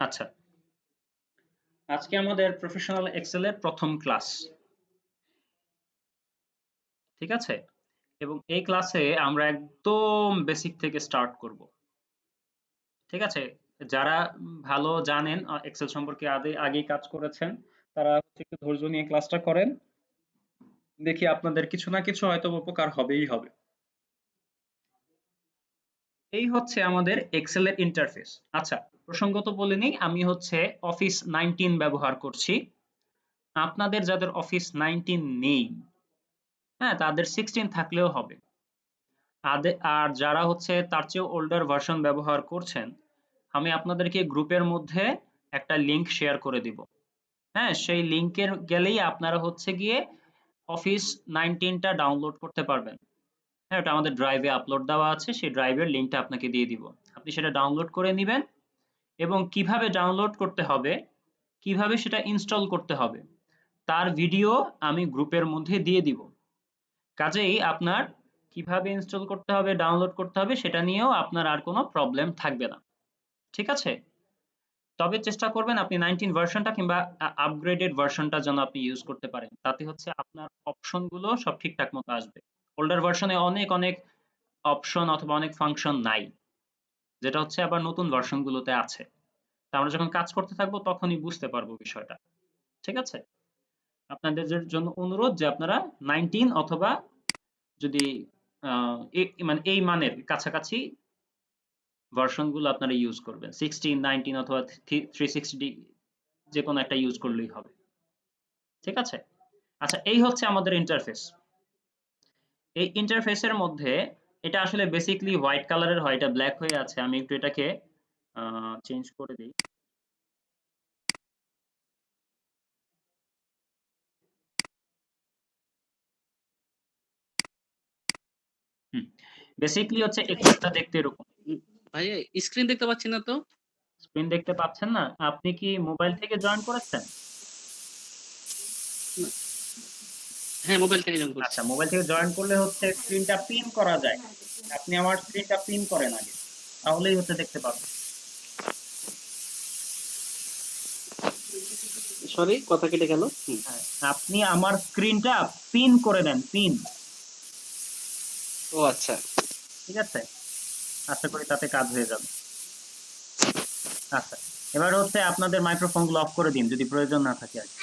আচ্ছা, আজকে আমাদের প্রফেশনাল এক্সেল এর প্রথম ক্লাস। ঠিক আছে? এবং এই ক্লাসে আমরা একদম বেসিক থেকে স্টার্ট করব। ঠিক আছে? যারা ভালো জানেন এক্সেল সম্পর্কে আগেই কাজ করেছেন, তারা হচ্ছে একটু ধৈর্য নিয়ে ক্লাসটা করেন। দেখি আপনাদের কিছু না কিছু হয়তো উপকার হবেই হবে। এই হচ্ছে আমাদের এক্সেল এর ইন্টারফেস। আচ্ছা, প্রসঙ্গত বলে নিই, আমি হচ্ছে অফিস 19 ব্যবহার করছি। আপনাদের যাদের অফিস 19 নেই, হ্যাঁ, তাদের 16 থাকলেও হবে। আর যারা হচ্ছে তার চেয়ে ওল্ডার ভার্সন ব্যবহার করছেন, আমি আপনাদেরকে গ্রুপের মধ্যে একটা লিংক শেয়ার করে দিব। হ্যাঁ, সেই লিংকের গেলেই আপনারা হচ্ছে গিয়ে অফিস 19টা ডাউনলোড করতে পারবেন। হ্যাঁ, ওটা আমাদের ড্রাইভে আপলোড দেওয়া আছে, সেই ড্রাইভের লিংকটা আপনাকে দিয়ে দিব। আপনি সেটা ডাউনলোড করে নেবেন এবং কিভাবে ডাউনলোড করতে হবে, কিভাবে সেটা ইনস্টল করতে হবে, তার ভিডিও আমি গ্রুপের মধ্যে দিয়ে দিব। কাজেই আপনার কিভাবে ইনস্টল করতে হবে, ডাউনলোড করতে হবে, সেটা নিয়েও আপনার আর কোনো প্রবলেম থাকবে না। ঠিক আছে? তবে চেষ্টা করবেন আপনি 19 ভার্সনটা কিংবা আপগ্রেডেড ভার্সনটা যেন আপনি ইউজ করতে পারেন। তাতে হচ্ছে আপনার অপশনগুলো সব ঠিকঠাক মতো আসবে। ওল্ডার ভার্সনে অনেক অনেক অপশন অথবা অনেক ফাংশন নাই, যেটা হচ্ছে আবার নতুন ভার্সনগুলোতে আছে। তা আমরা যখন কাজ করতে থাকবো তখনই বুঝতে পারবো বিষয়টা। ঠিক আছে? আপনাদের জন্য অনুরোধ যে আপনারা 19 অথবা যদি মানে এই মানের কাছাকাছি ভার্সন গুলো আপনারা ইউজ করবেন, 16, 19 অথবা 360, যে কোনো একটা ইউজ করলেই হবে। ঠিক আছে? আচ্ছা, এই হচ্ছে আমাদের ইন্টারফেস। এই ইন্টারফেসের মধ্যে এটা আসলে বেসিক্যালি হোয়াইট কালারের হয়, এটা ব্ল্যাক হয়ে আছে। আমি একটু এটাকে চেঞ্জ করে দিই। বেসিক্যালি হচ্ছে এক্সেলটা দেখতে এরকম। ভাই স্ক্রিন দেখতে পাচ্ছি না তো। স্ক্রিন দেখতে পাচ্ছেন না? আপনি কি মোবাইল থেকে জয়েন করেছেন? হ্যাঁ, মোবাইল থেকে জয়েন করছি। আচ্ছা, মোবাইল থেকে জয়েন করলে হচ্ছে স্ক্রিনটা পিন করা যায়। আপনি আমার স্ক্রিনটা পিন করেন আগে, তাহলেই হচ্ছে দেখতে পাবেন। সরি, কথা কেটে গেল। হ্যাঁ, আপনি আমার স্ক্রিনটা পিন করে দেন, পিন। ও আচ্ছা। ঠিক আছে? আশা করি তাতে কাজ হয়ে যাবে। আচ্ছা, এবার হচ্ছে আপনাদের মাইক্রোফোনগুলো অফ করে দিন যদি প্রয়োজন না থাকে আর কি।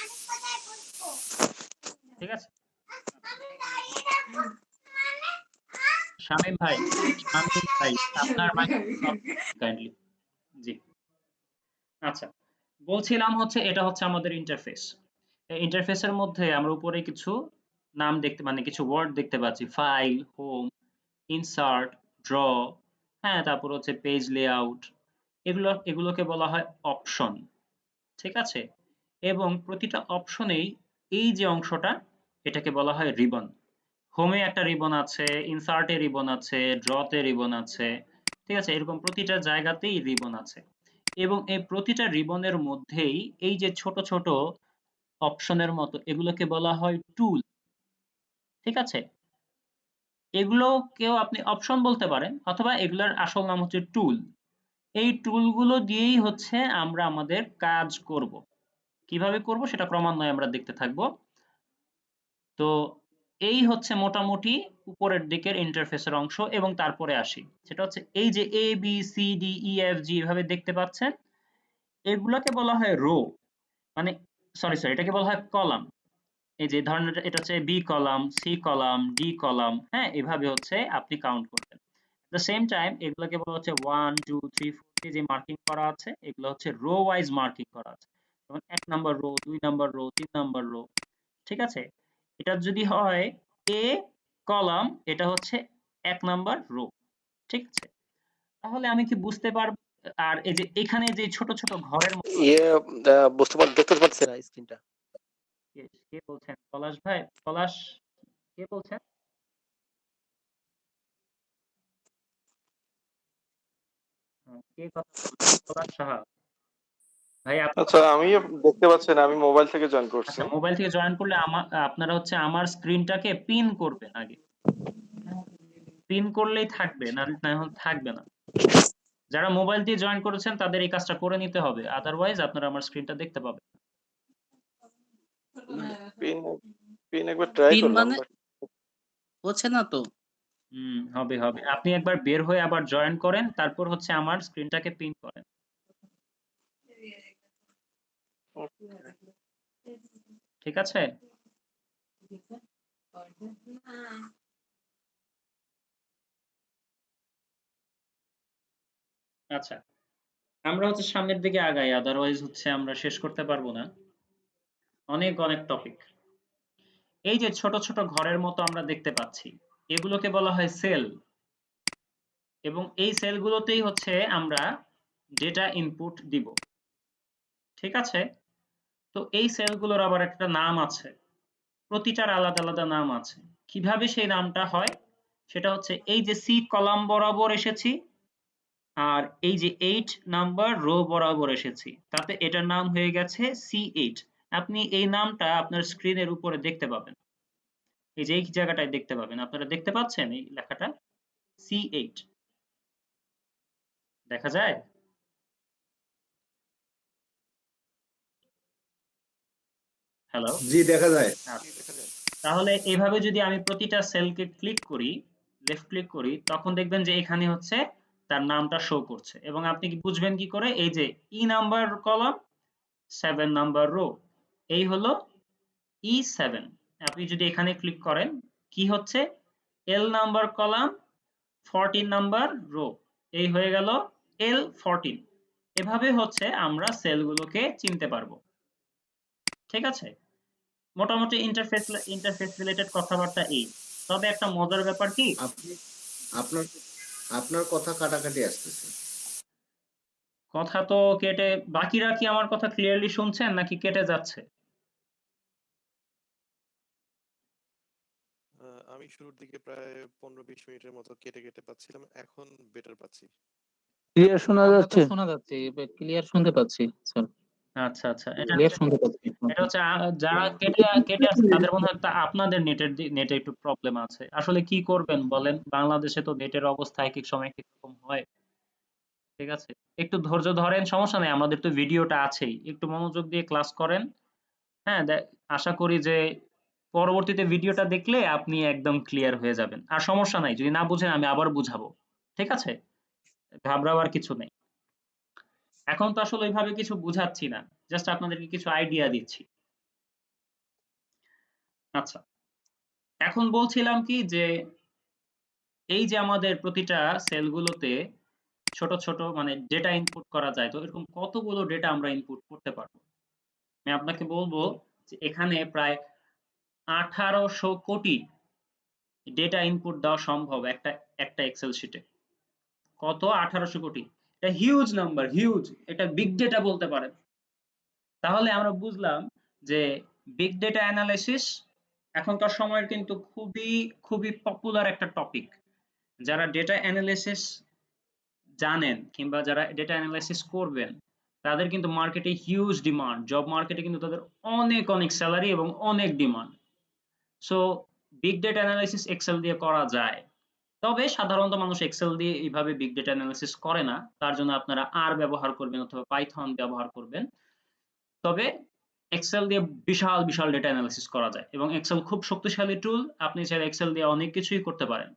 ঠিক আছে? শামীম ভাই, শামীম ভাই, আপনার মাইক্রোফোন অফ কাইন্ডলি। জি। আচ্ছা, বলছিলাম হচ্ছে এটা হচ্ছে আমাদের ইন্টারফেস। এই ইন্টারফেসের মধ্যে আমরা উপরে কিছু নাম দেখতে, মানে কিছু ওয়ার্ড দেখতে পাচ্ছি: ফাইল, হোম, ইনসার্ট, ড্র, হ্যাঁ, তারপর হচ্ছে পেজ লেআউট। এগুলোকে বলা হয় অপশন। ঠিক আছে? এবং প্রতিটা অপশনেই এই যে অংশটা, এটাকে বলা হয় রিবন। হোমে একটা রিবন আছে, ইনসার্টে রিবন আছে, ড্রতে রিবন আছে। ঠিক আছে? এরকম প্রতিটা জায়গাতেই রিবন আছে। এবং এই প্রতিটা রিবনের মধ্যেই এই যে ছোট ছোট অপশনের মতো, এগুলোকে বলা হয় টুল। ঠিক আছে? এগুলোকেও আপনি অপশন বলতে পারেন অথবা এগুলোর আসল নাম হচ্ছে টুল। এই টুলগুলো দিয়েই হচ্ছে আমরা আমাদের কাজ করব। কিভাবে করব সেটা ক্রমান্বয়ে আমরা দেখতে থাকব। তো এই হচ্ছে মোটামুটি উপরের দিকের ইন্টারফেসের অংশ। এবং তারপরে আসি, সেটা হচ্ছে এই যে A B C D E F G এভাবে দেখতে পাচ্ছেন, এগুলোকে বলা হয় রো। মানে সরি, এটাকে বলা হয় কলাম। এই যে ধরেন এটা হচ্ছে B column, C column, D column, হ্যাঁ, এভাবে হচ্ছে আপনি কাউন্ট করবেন। এট দ্য সেম টাইম এগুলোকে বলা হচ্ছে 1 2 3 4 যে মার্কিং করা আছে, এগুলো হচ্ছে রো ওয়াইজ মার্কিং করা আছে। যেমন 1 number rho, 2 number rho, 3 number rho. ঠিক আছে? এটা যদি হয় এ কলাম, এটা হচ্ছে 1 নাম্বার রো। ঠিক আছে? তাহলে আমি কি বুঝতে পারব? আর এই যে এখানে যে ছোট ছোট ঘরের মতো আছে, ইয়ে বুঝতে দেখতে পাচ্ছি না স্ক্রিনটা। কে বলছেন? পলাশ ভাই? পলাশ, কে বলছেন? কে কথা বলছেন? পলাশ সাহা ভাই, আপনি আচ্ছা, কথা আমি বলছেন? দেখতে পাচ্ছি না, আমি মোবাইল থেকে জয়েন করছি। আচ্ছা, মোবাইল থেকে জয়েন করলে আপনারা হচ্ছে আমার স্ক্রিনটাকে পিন করবেন আগে। পিন করলেই থাকবে, না হলে থাকবে না। যারা মোবাইল দিয়ে জয়েন করেছেন তাদের এই কাজটা করে নিতে হবে, আদারওয়াইজ আপনারা আমার স্ক্রিনটা দেখতে পাবেন। পিন পিন একবার ট্রাই পিন করলাম মানে বাট হচ্ছে না তো। হবে হবে, আপনি একবার বের হয়ে আবার জয়েন করেন, তারপর হচ্ছে আমার স্ক্রিনটাকে পিন করেন। ঠিক আছে? আচ্ছা, আমরা হচ্ছে সামনের দিকে আগাই, আদারওয়াইজ হচ্ছে আমরা শেষ করতে পারবো না, অনেক অনেক টপিক। এই যে ছোট ছোট ঘরের মতো আমরা দেখতে পাচ্ছি, এগুলোকে বলা হয় সেল, এবং এই সেলগুলোতেই হচ্ছে আমরা ডেটা ইনপুট দিব। ঠিক আছে? তো এই সেলগুলোর আবার একটা নাম আছে, প্রতিটার আলাদা আলাদা নাম আছে। কিভাবে সেই নামটা হয় সেটা হচ্ছে, এই যে সি কলাম বরাবর এসেছি আর এই যে 8 নাম্বার রো বরাবর এসেছি, তাতে এটার নাম হয়ে গেছে C8। আপনি এই নামটা আপনার স্ক্রিনের উপরে দেখতে পাবেন, এই যে এই জায়গাটায় দেখতে পাবেন, আপনারা দেখতে পাচ্ছেন এই লেখাটা C8 দেখা যায়? হ্যালো? জি দেখা যায়। আচ্ছা, তাহলে এভাবে যদি আমি প্রতিটা সেলকে ক্লিক করি, লেফট ক্লিক করি, তখন দেখবেন যে এখানে হচ্ছে তার নামটা শো করছে, এবং আপনি কি বুঝবেন কি করে? এই যে E number column 7 number rho, এই হলো E7। আপনি যদি এখানে ক্লিক করেন, কি হচ্ছে? এল নাম্বার কলাম 14 নাম্বার রো, এই হয়ে গেল L14। এভাবে হচ্ছে আমরা সেলগুলোকে চিনতে পারবো। ঠিক আছে? মোটামুটি ইন্টারফেস ইন্টারফেস রিলেটেড কথাবার্তা এই। তবে একটা মজার ব্যাপার কি, আপনি আপনার আপনার কথা কাটাকাটি আসতেছে। কথা তো কেটে, বাকিরা কি আমার কথা ক্লিয়ারলি শুনছেন নাকি কেটে যাচ্ছে? আমি শুরুর দিকে প্রায় 15-20 মিনিটের মতো কেটে কেটে পাচ্ছিলাম, এখন বেটার পাচ্ছি। ক্লিয়ার শোনা আমরা তো যাচ্ছে? শোনা যাচ্ছে, ক্লিয়ার শুনতে পাচ্ছি স্যার, আচ্ছা আচ্ছা, এটা ক্লিয়ার শুনতে পাচ্ছি। এটা হচ্ছে যারা কেটে কেটে আছে তাদের মনে হয় আপনাদের নেটে একটু প্রবলেম আছে। আসলে কি করবেন বলেন, বাংলাদেশে তো নেটের অবস্থা এক এক সময় এক এক রকম হয়। ঠিক আছে, একটু ধৈর্য ধরেন, সমস্যা নেই, আমাদের তো ভিডিওটা আছেই, একটু মনোযোগ দিয়ে ক্লাস করেন। হ্যাঁ, আশা করি যে পরবর্তীতে ভিডিওটা দেখলে আপনি একদম ক্লিয়ার হয়ে যাবেন। আর সমস্যা নাই, যদি না বুঝেন আমি আবার বুঝাবো। ঠিক আছে? ঘাবড়াবার কিছু নেই। এখন তো আসলে ওইভাবে কিছু বুঝাচ্ছি না, জাস্ট আপনাদেরকে কিছু আইডিয়া দিচ্ছি। আচ্ছা, এখন বলছিলাম কি যে, এই যে আমাদের প্রতিটা সেলগুলোতে ছোট ছোট মানে ডেটা ইনপুট করা যায়, তো এরকম কতগুলো ডেটা আমরা ইনপুট করতে পারবো? আমি আপনাকে বলবো যে এখানে প্রায় 1800 কোটি ডেটা ইনপুট দেওয়া সম্ভব একটা একটা এক্সেল শিটে। কত? 1800 কোটি। এটা হিউজ নাম্বার, হিউজ, এটা বিগ ডেটা বলতে পারেন। তাহলে আমরা বুঝলাম যে বিগ ডেটা অ্যানালাইসিস এখনকার সময়ের কিন্তু খুবই খুবই পপুলার একটা টপিক। যারা ডেটা অ্যানালাইসিস জানেন কিংবা যারা ডেটা অ্যানালাইসিস করবেন, তাদের কিন্তু মার্কেটে হিউজ ডিমান্ড, জব মার্কেটে কিন্তু তাদের অনেক অনেক স্যালারি এবং অনেক demand. So big data analysis Excel দিয়ে করা যায়, তবে সাধারণত মানুষ এক্সেল দিয়ে এইভাবে বিগ ডেটা অ্যানালাইসিস করে না, তার জন্য আপনারা আর ব্যবহার করবেন অথবা পাইথন ব্যবহার করবেন। তবে এক্সেল দিয়ে বিশাল বিশাল ডেটা অ্যানালাইসিস করা যায়, এবং এক্সেল খুব শক্তিশালী টুল, আপনি চাইলে এক্সেল দিয়ে অনেক কিছুই করতে পারেন।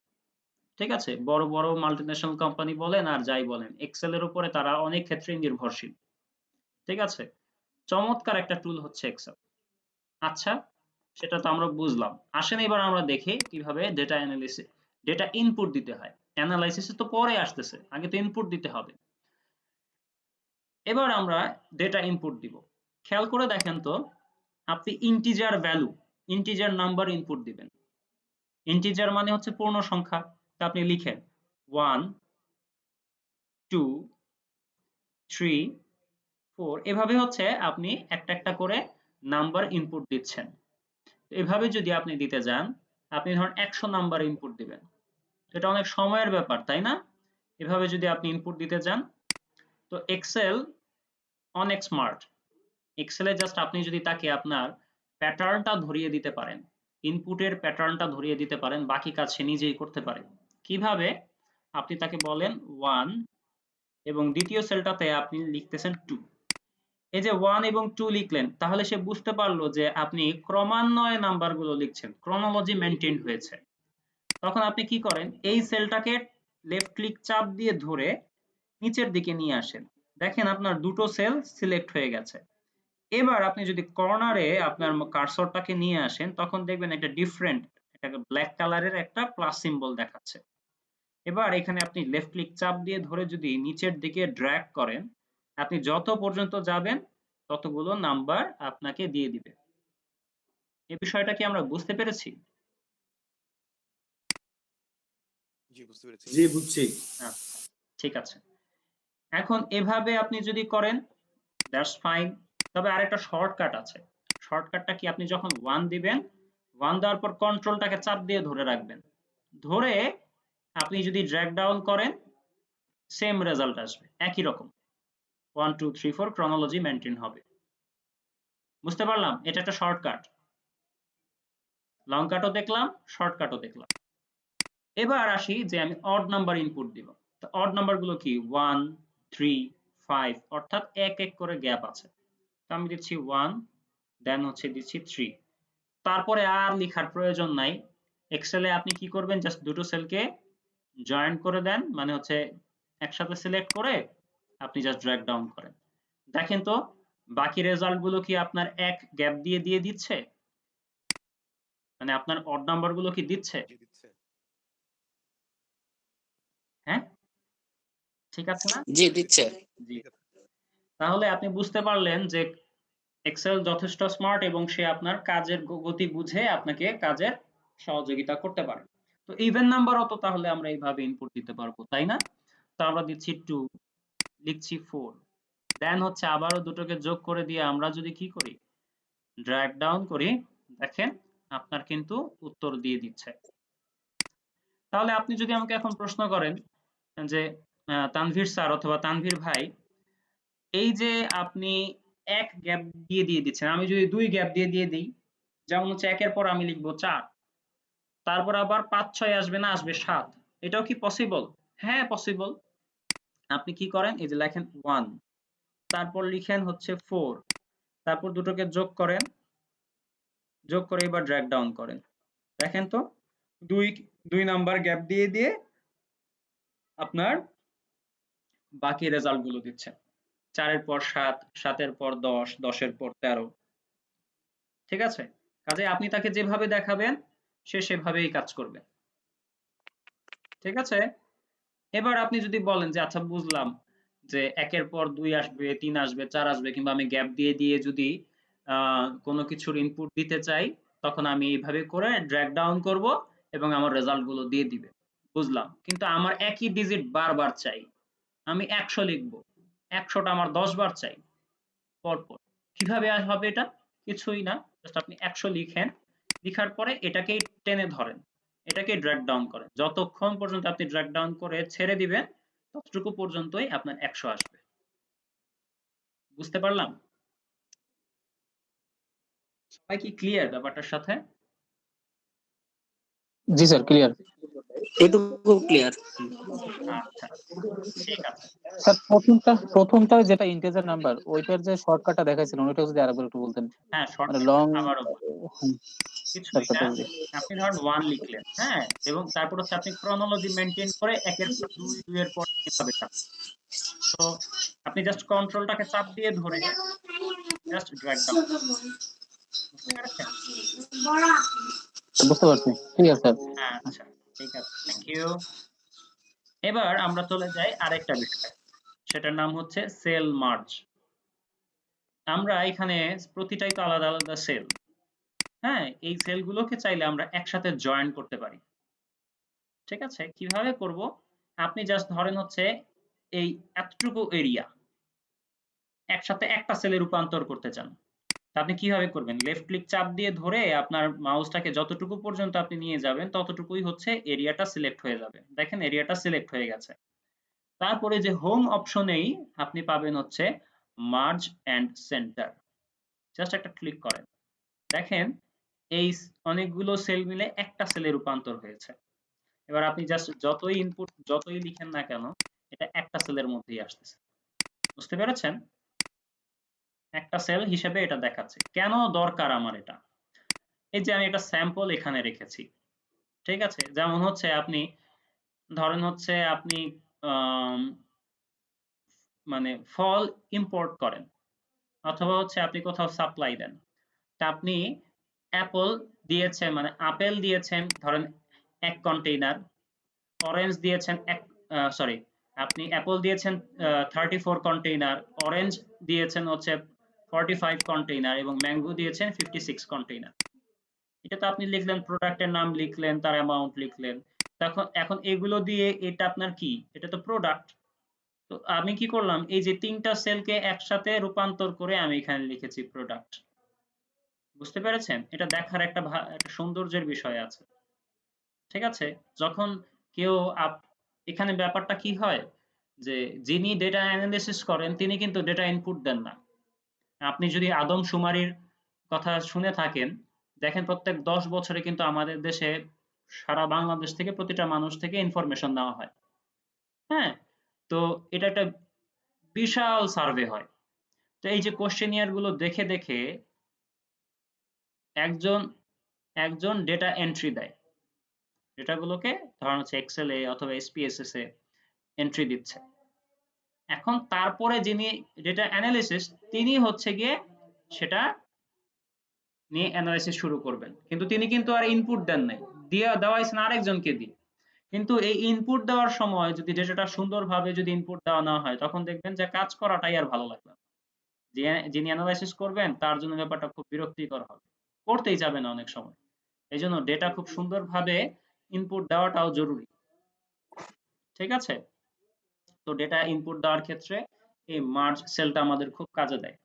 ঠিক আছে, বড় বড় মাল্টিন্যাশনাল কোম্পানি বলেন আর যাই বলেন, এক্সেলের উপরে তারা অনেক ক্ষেত্রে নির্ভরশীল। ঠিক আছে, চমৎকার একটা টুল হচ্ছে এক্সেল। আচ্ছা, সেটা তো আমরা বুঝলাম। আসেন এবার আমরা দেখি কিভাবে ডেটা অ্যানালিসিস, ডেটা ইনপুট দিতে হয়। অ্যানালাইসিস তো পরে আসতেছে, আগে তো ইনপুট দিতে হবে। এবার আমরা ডেটা ইনপুট দিব। খেয়াল করে দেখেন তো, আপনি integer value, integer number input দিবেন। ইন্টিজার মানে হচ্ছে পূর্ণ সংখ্যা, তা আপনি লিখেন 1 2 3 4, এভাবে হচ্ছে আপনি একটা একটা করে নাম্বার ইনপুট দিচ্ছেন। এভাবে যদি আপনি দিতে যান, আপনি ধরুন 100 নাম্বার ইনপুট দিবেন, এটা অনেক সময়ের ব্যাপার, তাই না? এভাবে যদি আপনি ইনপুট দিতে যান, তো এক্সেল অনেক স্মার্ট। এক্সেলে জাস্ট আপনি যদি তাকে আপনার প্যাটার্নটা ধরিয়ে দিতে পারেন, ইনপুটের প্যাটার্নটা ধরিয়ে দিতে পারেন, বাকি কাজ সে নিজেই করতে পারে। কিভাবে? আপনি তাকে বলেন 1 এবং দ্বিতীয় সেলটাতে আপনি লিখতেছেন 2। এই যে 1 এবং 2 লিখলেন, তাহলে সে বুঝতে পারলো যে আপনি ক্রমান্বয়ে নাম্বারগুলো লিখছেন, ক্রনোলজি মেইনটেইন হয়েছে। তখন আপনি কি করেন, এই সেলটাকে লেফট ক্লিক চাপ দিয়ে ধরে নিচের দিকে নিয়ে আসেন। দেখেন আপনার দুটো সেল সিলেক্ট হয়ে গেছে। এবার আপনি যদি কর্নারে আপনার কার্সরটাকে নিয়ে আসেন, তখন দেখবেন একটা ডিফারেন্ট, একটা ব্ল্যাক কালারের একটা প্লাস সিম্বল দেখাচ্ছে। এবার এখানে আপনি লেফট ক্লিক চাপ দিয়ে ধরে যদি নিচের দিকে ড্র্যাগ করেন, আপনি যত পর্যন্ত যাবেন ততগুলো নাম্বার আপনাকে দিয়ে দিবে। এই বিষয়টা কি আমরা বুঝতে পেরেছি? জি, বুঝতে পেরেছি। জি বুঝছি। আচ্ছা, ঠিক আছে। এখন এভাবে আপনি যদি করেন, দ্যাটস ফাইন। তবে আরেকটা শর্টকাট আছে। শর্টকাটটা কি, আপনি যখন 1 দিবেন, 1 দেওয়ার পর কন্ট্রোলটাকে চাপ দিয়ে ধরে রাখবেন। ধরে আপনি যদি ড্র্যাগ ডাউন করেন, সেম রেজাল্ট আসবে, একই রকম 1 2 3 4 ক্রনোলজি মেইনটেইন হবে। বুঝতে পারলাম? এটা একটা শর্টকাট। লং কাটও দেখলাম, শর্টকাটও দেখলাম। এবার আসি যে আমি অড নাম্বার ইনপুট দিব। তো অড নাম্বার গুলো কি, 1 3 5, অর্থাৎ এক এক করে গ্যাপ আছে। তো আমি দিচ্ছি 1, দেন হচ্ছে দিচ্ছি 3। তারপরে আর লেখার প্রয়োজন নাই। এক্সেলে আপনি কি করবেন, জাস্ট দুটো সেলকে জয়েন করে দেন, মানে হচ্ছে একসাথে সিলেক্ট করে আপনি জাস্ট ড্র্যাগ ডাউন করেন। দেখেন তো বাকি রেজাল্ট গুলো কি আপনার এক গ্যাপ দিয়ে দিয়ে দিচ্ছে, মানে আপনার অড নাম্বার গুলো কি দিচ্ছে? জি, দিচ্ছে। হ্যাঁ, ঠিক আছে না? জি দিচ্ছে। জি। ঠিক আছে। তাহলে আপনি বুঝতে পারলেন যে এক্সেল যথেষ্ট স্মার্ট এবং সে আপনার কাজের গতি বুঝে আপনাকে কাজের সহযোগিতা করতে পারে। তো ইভেন নাম্বারও তো তাহলে আমরা এইভাবে ইনপুট দিতে পারবো, তাই না? তো আমরা দিচ্ছি 2, লিখছি 4, দেন হচ্ছে আবারও দুটোকে যোগ করে দিয়ে আমরা যদি কি করি, ড্র্যাগ ডাউন করি, দেখেন আপনার কিন্তু উত্তর দিয়ে দিচ্ছে। তাহলে আপনি যদি আমাকে এখন প্রশ্ন করেন যে তানভীর স্যার অথবা তানভীর ভাই, এই যে আপনি এক গ্যাপ দিয়ে দিয়ে দিচ্ছেন, আমি যদি 2 গ্যাপ দিয়ে দিয়ে দিই, যেমন হচ্ছে একের পর আমি লিখবো 4, তারপর আবার 5 6 আসবে না, আসবে 7, এটাও কি পসিবল? হ্যাঁ পসিবল। আপনি কি করেন, এই যে লেখেন 1, তারপর লিখেন হচ্ছে 4, তারপর দুটোকে যোগ করেন, যোগ করে এবার ড্র্যাগ ডাউন করেন। দেখেন তো 2 নাম্বার গ্যাপ দিয়ে দিয়ে আপনার বাকি রেজাল্ট গুলো দিচ্ছে। 4 এর পর 7, 7 এর পর 10, 10 এর পর 13। ঠিক আছে? কাজেই আপনি তাকে যেভাবে দেখাবেন সে সেভাবেই কাজ করবে। ঠিক আছে? এবার আপনি যদি বলেন যে আচ্ছা বুঝলাম যে একের পর 2 আসবে, 3 আসবে, 4 আসবে, কিংবা আমি গ্যাপ দিয়ে দিয়ে যদি কোনো কিছুর ইনপুট দিতে চাই, তখন আমি এইভাবে করে ড্র্যাগ ডাউন করব এবং আমার রেজাল্ট গুলো দিয়ে দিবে। বুঝলাম। কিন্তু আমার একই ডিজিট বারবার চাই। আমি 100 লিখবো। 100 টা আমার 10 বার চাই পরপর। কিভাবে হবে এটা? কিছুই না। জাস্ট আপনি 100 লিখেন। লিখার পরে এটাকেই টেনে ধরেন। এটাকেই ড্র্যাগ ডাউন করেন। যতক্ষণ পর্যন্ত আপনি ড্র্যাগ ডাউন করে ছেড়ে দিবেন, ততটুকু পর্যন্তই আপনার 100 আসবে। বুঝতে পারলাম? সবাই কি ক্লিয়ার ব্যাপারটার সাথে? জি স্যার ক্লিয়ার। এটুকু ক্লিয়ার। আচ্ছা, ঠিক আছে। স্যার প্রথমটা যেটা ইন্টিজার নাম্বার, ওইটার যে শর্টকাটটা দেখাইছিলেন ওইটা যদি আরেকবার একটু বলতেন। হ্যাঁ, মানে শর্টকাটটা লং আবারও বলি। কিছুই না। শর্টকাটটা জি। আপনি ধরেন 1 লিখলেন, হ্যাঁ? এবং তারপর হচ্ছে আপনি ক্রনোলজি মেইনটেইন করে একের পর 2, 2 এর পর এভাবে যাবেন। তো আপনি জাস্ট কন্ট্রোলটাকে চাপ দিয়ে ধরে জাস্ট ড্র্যাগ ডাউন। বুঝতে পেরেছেন? বুঝতে পারছি। ঠিক আছে স্যার। আচ্ছা, ঠিক আছে। Thank you. এবার আমরা চলে যাই আরেকটা বিষয়ে। সেটার নাম হচ্ছে সেল মার্জ। আমরা এখানে প্রতিটাই তো আলাদা আলাদা সেল। হ্যাঁ, এই সেলগুলোকে চাইলে আমরা একসাথে জয়েন করতে পারি। ঠিক আছে? কিভাবে করব? আপনি জাস্ট ধরেন হচ্ছে এই এতটুকু এরিয়া একসাথে একটা সেলে রূপান্তর করতে চান। তা আপনি কিভাবে করবেন? লেফট ক্লিক চাপ দিয়ে ধরে আপনার মাউসটাকে যতটুকু পর্যন্ত আপনি নিয়ে যাবেন ততটুকুই হচ্ছে এরিয়াটা সিলেক্ট হয়ে যাবে। দেখেন এরিয়াটা সিলেক্ট হয়ে গেছে। তারপরে যে হোম অপশনেই আপনি পাবেন হচ্ছে মার্জ এন্ড সেন্টার। জাস্ট একটা ক্লিক করেন। দেখেন এই অনেকগুলো সেল মিলে একটা সেলে রূপান্তর হয়েছে। এবার আপনি জাস্ট যতই ইনপুট যতই লিখেন না কেন, এটা একটা সেলের মধ্যেই আসতেছে। বুঝতে পেরেছেন? একটা সেল হিসেবে এটা দেখাচ্ছে। কেন দরকার আমার এটা? এই যে আমি একটা স্যাম্পল এখানে রেখেছি। ঠিক আছে? যেমন হচ্ছে আপনি ধরেন হচ্ছে আপনি আম মানে ফল ইম্পোর্ট করেন অথবা হচ্ছে আপনি কোথাও সাপ্লাই দেন। তা আপনি অ্যাপল দিয়েছেন মানে আপেল দিয়েছেন ধরেন ১ কন্টেইনার, অরেঞ্জ দিয়েছেন সরি আপনি অ্যাপল দিয়েছেন 34 কন্টেইনার, অরেঞ্জ দিয়েছেন হচ্ছে 45 কন্টেইনার এবং ম্যাঙ্গো দিয়েছেন 56 কন্টেইনার। এটা তো আপনি লিখলেন, প্রোডাক্টের নাম লিখলেন, তার অ্যামাউন্ট লিখলেন। এখন এগুলো দিয়ে এটা আপনার কি? এটা তো প্রোডাক্ট। তো আমি কি করলাম? এই যে ৩ টা সেলকে একসাথে রূপান্তর করে আমি এখানে লিখেছি প্রোডাক্ট। বুঝতে পেরেছেন? এটা দেখার একটা সৌন্দর্যের বিষয় আছে। ঠিক আছে? যখন কেউ এখানে ব্যাপারটা কি হয়? যে যিনি ডেটা অ্যানালিসিস করেন তিনি কিন্তু ডেটা ইনপুট দেন না। আপনি যদি আদমশুমারির কথা শুনে থাকেন, দেখেন প্রত্যেক ১০ বছরে কিন্তু আমাদের দেশে সারা বাংলাদেশ থেকে প্রতিটা মানুষ থেকে ইনফরমেশন নেওয়া হয়। হ্যাঁ? তো এটা একটা বিশাল সার্ভে হয়। তো এই যে কোয়েশ্চেনিয়ার গুলো দেখে দেখে একজন একজন ডেটা এন্ট্রি দেয়। ডেটাগুলোকে ধরেন হচ্ছে এক্সেল এ অথবা এসপিএসএস এ এন্ট্রি দিচ্ছে। এখন তারপরে যিনি ডেটা অ্যানালিসিস তিনি হচ্ছে গিয়ে সেটা নিয়ে অ্যানালাইসিস শুরু করবেন। কিন্তু তিনি কিন্তু আর ইনপুট দেন নাই। দেওয়া হয়েছে আরেকজনকে দিয়ে। কিন্তু এই ইনপুট দেওয়ার সময় যদি ডেটাটা সুন্দরভাবে যদি ইনপুট দেওয়া না হয় তখন দেখবেন যে কাজ করাটাই আর ভালো লাগবে না। যিনি অ্যানালাইসিস করবেন তার জন্য ব্যাপারটা খুব বিরক্তিকর হবে। করতেই যাবে না অনেক সময়। এইজন্য ডেটা খুব সুন্দরভাবে ইনপুট দেওয়াটাও জরুরি। ঠিক আছে? তো ডেটা ইনপুট দেওয়ার ক্ষেত্রে এই মার্জ সেলটা আমাদের খুব কাজে দেয়।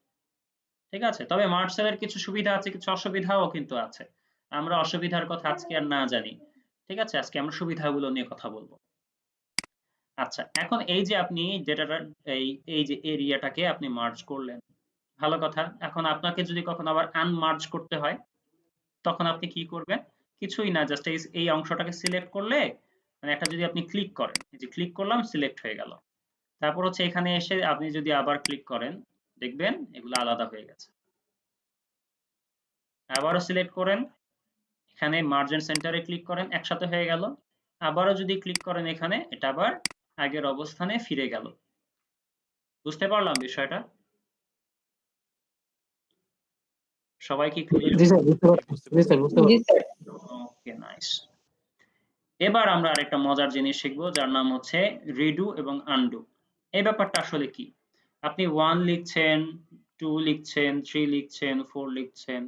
ঠিক আছে? তবে মার্জ সেলের কিছু সুবিধা আছে, কিছু অসুবিধাও কিন্তু আছে। আমরা অসুবিধার কথা আজকে আর না জানি। ঠিক আছে? আজকে আমরা সুবিধাগুলো নিয়ে কথা বলবো। আচ্ছা, এখন এই যে আপনি ডেটাটা এই যে এরিয়াটাকে আপনি মার্জ করলেন। ভালো কথা। এখন আপনাকে যদি কখনো আবার আনমার্জ করতে হয় তখন আপনি কি করবেন? কিছুই না, জাস্ট এই অংশটাকে সিলেক্ট করলে মানে একটা যদি আপনি ক্লিক করেন, এই যে ক্লিক করলাম সিলেক্ট হয়ে গেল। তারপর হচ্ছে এখানে এসে আপনি যদি আবার ক্লিক করেন দেখবেন এগুলো আলাদা হয়ে গেছে। আবারও সিলেক্ট করেন, এখানে মার্জিন সেন্টারে ক্লিক করেন, একসাথে হয়ে গেল। আবারও যদি ক্লিক করেন এখানে এটা আবার আগের অবস্থানে ফিরে গেল। বুঝতে পারলাম বিষয়টা? সবাই কি ক্লিয়ার? জি স্যার, বুঝতে জি, পারছি। বুঝতে জি স্যার, পারছি। বুঝতে পারছি। ওকে, নাইস। এবার আমরা আরেকটা মজার জিনিস শিখবো যার নাম হচ্ছে রিডু এবং আনডু। এই ব্যাপারটা আসলে কি? আপনি 1 লিখছেন, 2 লিখছেন, 3 লিখছেন, 4 লিখছেন,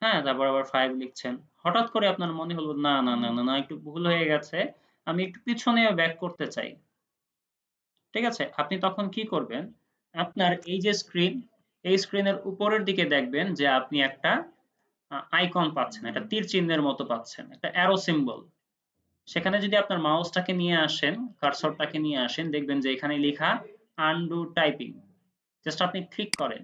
হ্যাঁ, তারপর আবার 5 লিখছেন। হঠাৎ করে আপনার মনে হলো না না না না না একটু ভুল হয়ে গেছে, আমি একটু পিছনে ব্যাক করতে চাই। ঠিক আছে? আপনি তখন কি করবেন? আপনার এই যে স্ক্রিন, এই স্ক্রিনের উপরের দিকে দেখবেন যে আপনি একটা আইকন পাচ্ছেন, একটা তীর চিহ্নের মতো পাচ্ছেন, একটা অ্যারো সিম্বল। সেখানে যদি আপনার মাউসটাকে নিয়ে আসেন, কার্সরটাকে নিয়ে আসেন, দেখবেন যে এখানে লেখা আনডু টাইপিং। জাস্ট আপনি ক্লিক করেন।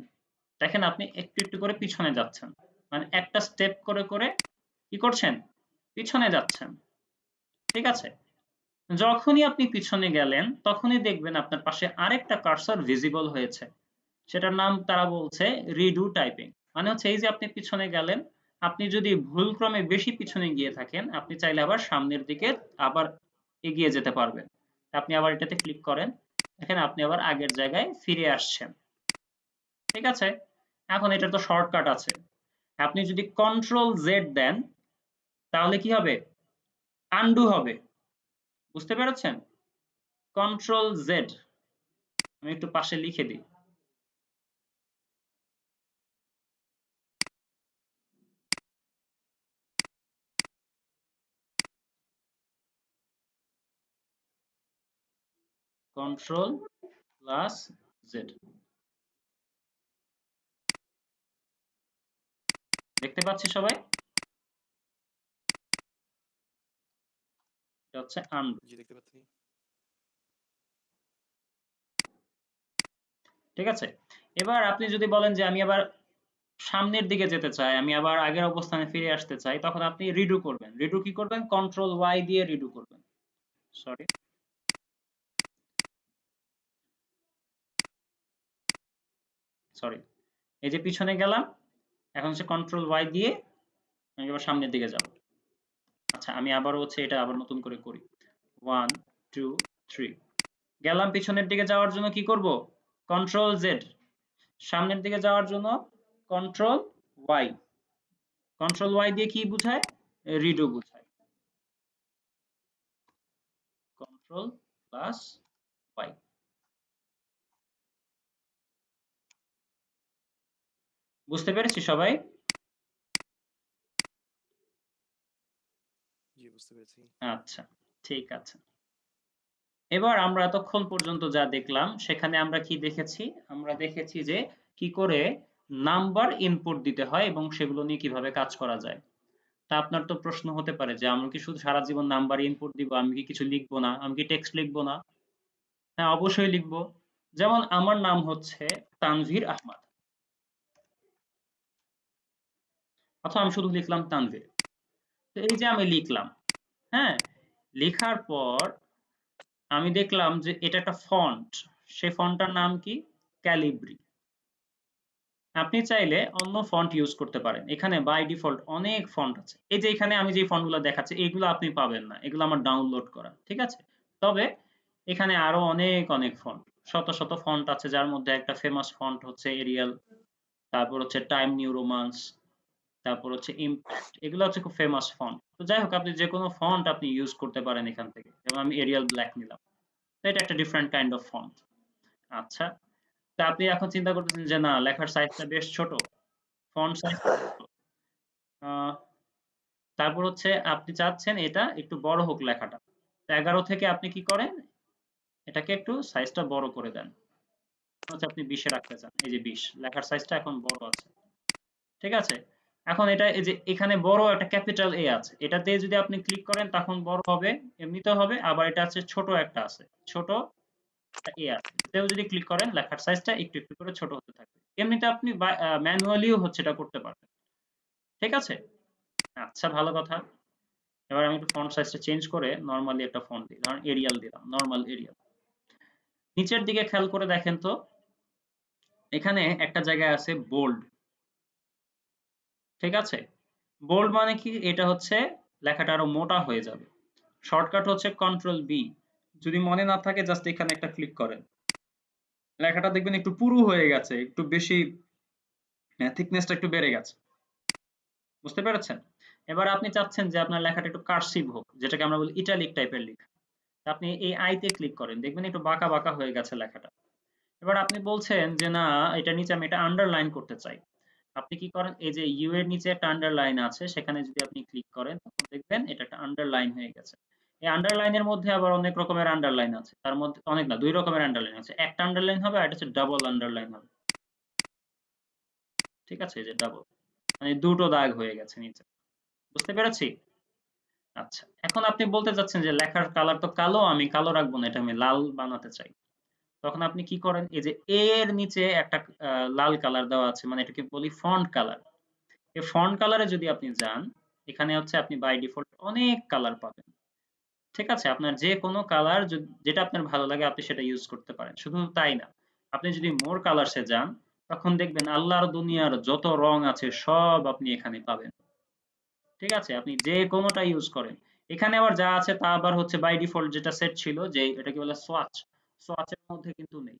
দেখেন আপনি একটু একটু করে পিছনে যাচ্ছেন। মানে একটা স্টেপ করে করে কি করছেন? পিছনে যাচ্ছেন। ঠিক আছে? যখনই আপনি পিছনে গেলেন তখনই দেখবেন আপনার পাশে আরেকটা কার্সর ভিজিবল হয়েছে। সেটার নাম তারা বলছে রিডু টাইপিং। মানে হচ্ছে এই যে আপনি পিছনে গেলেন, আপনি যদি ভুলক্রমে বেশি পিছনে গিয়ে থাকেন আপনি চাইলে আবার সামনের দিকে আবার এগিয়ে যেতে পারবেন। আপনি আবার এটাতে ক্লিক করেন, দেখেন আপনি আবার আগের জায়গায় ফিরে আসছেন। ঠিক আছে? এখন এটার তো শর্টকাট আছে। আপনি যদি কন্ট্রোল জেড দেন তাহলে কি হবে? আনডু হবে। বুঝতে পেরেছেন? কন্ট্রোল জেড, আমি একটু পাশে লিখে দিই। Control plus Z. দেখতে পাচ্ছি সবাই? এটা হচ্ছে আনডু। জি, দেখতে পাচ্ছি। ঠিক আছে? এবার আপনি যদি বলেন যে আমি আবার সামনের দিকে যেতে চাই, আমি আবার আগের অবস্থানে ফিরে আসতে চাই, তখন আপনি রিডু করবেন। রিডু কি করবেন? কন্ট্রোল ওয়াই দিয়ে রিডু করবেন। সরি, সরি, এই যে পিছনে গেলাম, এখন হচ্ছে কন্ট্রোল ওয়াই দিয়ে আমি এবার সামনের দিকে যাব। আচ্ছা আমি আবার হচ্ছে এটা আবার নতুন করে করি। 1 2 3 গেলাম। পিছনের দিকে যাওয়ার জন্য কি করব? Control Z. সামনের দিকে যাওয়ার জন্য কন্ট্রোল ওয়াই। কন্ট্রোল ওয়াই দিয়ে কি বোঝায়? রিডো বোঝায়। Control plus Y. বুঝতে পেরেছি সবাই? জি বুঝতে পেরেছি। আচ্ছা ঠিক আছে। এবার আমরা এতক্ষণ পর্যন্ত যা দেখলাম সেখানে আমরা কি দেখেছি? আমরা দেখেছি যে কি করে নাম্বার ইনপুট দিতে হয় এবং সেগুলো নিয়ে কিভাবে কাজ করা যায়। তা আপনার তো প্রশ্ন হতে পারে যে আমি কি শুধু সারা জীবন নাম্বার ইনপুট দিব, আমি কি কিছু লিখবো না, আমি কি টেক্সট লিখবো না? হ্যাঁ অবশ্যই লিখবো। যেমন আমার নাম হচ্ছে তানভীর আহমদ, অথবা আমি শুধু লিখলাম তানভীর। তো এই যে আমি লিখলাম, হ্যাঁ, লেখার পর আমি দেখলাম যে এটা একটা ফন্ট। সেই ফন্টটার নাম কি? ক্যালিব্রি। আপনি চাইলে অন্য ফন্ট ইউজ করতে পারেন। এখানে বাই ডিফল্ট অনেক ফন্ট আছে। এই যে এখানে আমি যে ফন্টগুলো দেখাচ্ছি এগুলো আপনি পাবেন না, এগুলো আমার ডাউনলোড করা, ঠিক আছে? তবে এখানে আরো অনেক অনেক ফন্ট, শত শত ফন্ট আছে, যার মধ্যে একটা ফেমাস ফন্ট হচ্ছে এরিয়াল, তারপর হচ্ছে টাইম নিউ রোমান্স, তারপর হচ্ছে ইমপ্যাক্ট। এগুলো হচ্ছে খুব ফেমাস ফন্ট। তো যাই হোক, আপনি যে কোনো ফন্ট আপনি ইউজ করতে পারেন এখান থেকে। যেমন আমি এরিয়াল ব্ল্যাক নিলাম, তো এটা একটা ডিফারেন্ট কাইন্ড অফ ফন্ট। আচ্ছা, তা আপনি এখন চিন্তা করতেছেন যে না, লেখার সাইজটা বেশ ছোট, ফন্ট সাইজ ছোট। তারপর হচ্ছে আপনি চাচ্ছেন এটা একটু বড় হোক লেখাটা। 11 থেকে আপনি কি করেন? এটাকে একটু সাইজটা বড় করে দেন। হচ্ছে আপনি 20 এ রাখতে চান। এই যে 20, লেখার সাইজটা এখন বড় আছে। ঠিক আছে? এখন এটা এই যে এখানে বড় একটা ক্যাপিটাল এ আছে। এটাতে যদি আপনি ক্লিক করেন তখন বড় হবে, এমনিতে হবে। আবার এটা আছে ছোট একটা আছে। ছোট একটা এ আছে। এটাতেও যদি ক্লিক করেন লেখার সাইজটা একটু একটু করে ছোট হতে থাকবে। এমনিতে আপনি ম্যানুয়ালিও হচ্ছে এটা করতে পারবেন। ঠিক আছে? আচ্ছা ভালো কথা। এবার আমি একটু ফন্ট সাইজটা চেঞ্জ করে নরমালি একটা ফন্ট দিই, ধরেন এরিয়াল দিলাম, নরমাল এরিয়াল। নিচের দিকে খেয়াল করে দেখেন তো, এখানে একটা জায়গায় আছে বোল্ড। ঠিক আছে? বোল্ড মানে কি? এটা হচ্ছে লেখাটা আরো মোটা হয়ে যাবে। শর্টকাট হচ্ছে কন্ট্রোল বি। যদি মনে না থাকে জাস্ট এখানে একটা ক্লিক করেন, লেখাটা দেখবেন একটু পুরু হয়ে গেছে, একটু বেশি থিকনেসটা একটু বেড়ে গেছে। বুঝতে পেরেছেন? এবার আপনি চাচ্ছেন যে আপনার লেখাটা একটু কার্সিভ হোক, যেটাকে আমরা বলি ইটালিক টাইপের লেখা। আপনি এই আইতে ক্লিক করেন, দেখবেন একটু বাঁকা বাঁকা হয়ে গেছে লেখাটা। এবার আপনি বলছেন যে না, এটা নিচে আমি এটা আন্ডারলাইন করতে চাই। আপনি কি করেন? এই যে ইউ এর নিচে একটা আন্ডারলাইন আছে, সেখানে যদি আপনি ক্লিক করেন তখন দেখবেন এটা একটা আন্ডারলাইন হয়ে গেছে। এই আন্ডারলাইনের মধ্যে আবার অনেক রকমের আন্ডারলাইন আছে। তার মধ্যে অনেক না, দুই রকমের আন্ডারলাইন আছে। একটা আন্ডারলাইন হবে আর এটা হচ্ছে ডাবল আন্ডারলাইন হবে। ঠিক আছে? এই যে ডাবল মানে দুটো দাগ হয়ে গেছে নিচে। বুঝতে পেরেছি? আচ্ছা, এখন আপনি বলতে চাচ্ছেন যে লেখার কালার তো কালো, আমি কালো রাখবো না, এটা আমি লাল বানাতে চাই। তখন আপনি কি করেন? এই যে এ এর নিচে একটা লাল কালার দেওয়া আছে, মানে এটাকে বলি ফন্ট কালার। এই ফন্ট কালারে যদি আপনি যান, এখানে হচ্ছে আপনি বাই ডিফল্ট অনেক কালার পাবেন। ঠিক আছে? আপনার যে কোনো কালার যেটা আপনার ভালো লাগে আপনি সেটা ইউজ করতে পারেন। শুধু তাই না, আপনি যদি মোর কালারসে যান তখন দেখবেন আল্লাহর দুনিয়ার যত রং আছে সব আপনি এখানে পাবেন। ঠিক আছে? আপনি যে কোনোটা ইউজ করেন। এখানে আবার যা আছে তা আবার হচ্ছে বাই ডিফল্ট যেটা সেট ছিল, যে এটাকে বলে সোয়াচ, সোয়াচের মধ্যে কিন্তু নেই।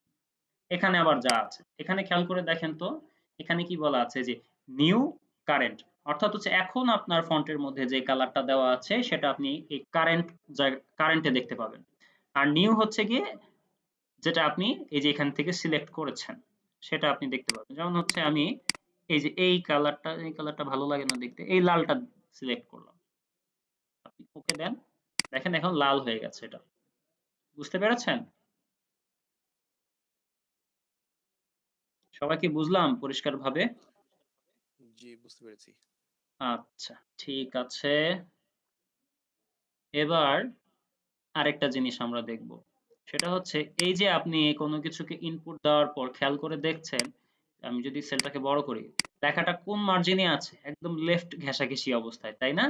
এখানে আবার যা আছে, এখানে খেয়াল করে দেখেন তো, এখানে কি বলা আছে যে নিউ কারেন্ট, অর্থাৎ হচ্ছে এখন আপনার ফন্টের মধ্যে যে কালারটা দেওয়া আছে সেটা আপনি এই কারেন্টে দেখতে পাবেন। আর নিউ হচ্ছে গিয়ে যেটা আপনি এই যে এখান থেকে সিলেক্ট করেছেন সেটা আপনি দেখতে পাবেন। যেমন হচ্ছে আমি এই যে এই কালারটা ভালো লাগে না দেখতে, এই লালটা সিলেক্ট করলাম, আপনি ওকে দেন, দেখেন এখন লাল হয়ে গেছে এটা। বুঝতে পেরেছেন? সবাই কি বুঝলাম পরিষ্কারভাবে? জি বুঝতে পেরেছি। আচ্ছা ঠিক আছে। এবার আরেকটা জিনিস আমরা দেখব, সেটা হচ্ছে এই যে আপনি কোনো কিছুকে ইনপুট দেওয়ার পর খেয়াল করে দেখছেন, আমি যদি সেলটাকে বড় করি, লেখাটা কোন মার্জিনে আছে? একদম লেফট ঘেঁষাঘেঁষি অবস্থায়, তাই না?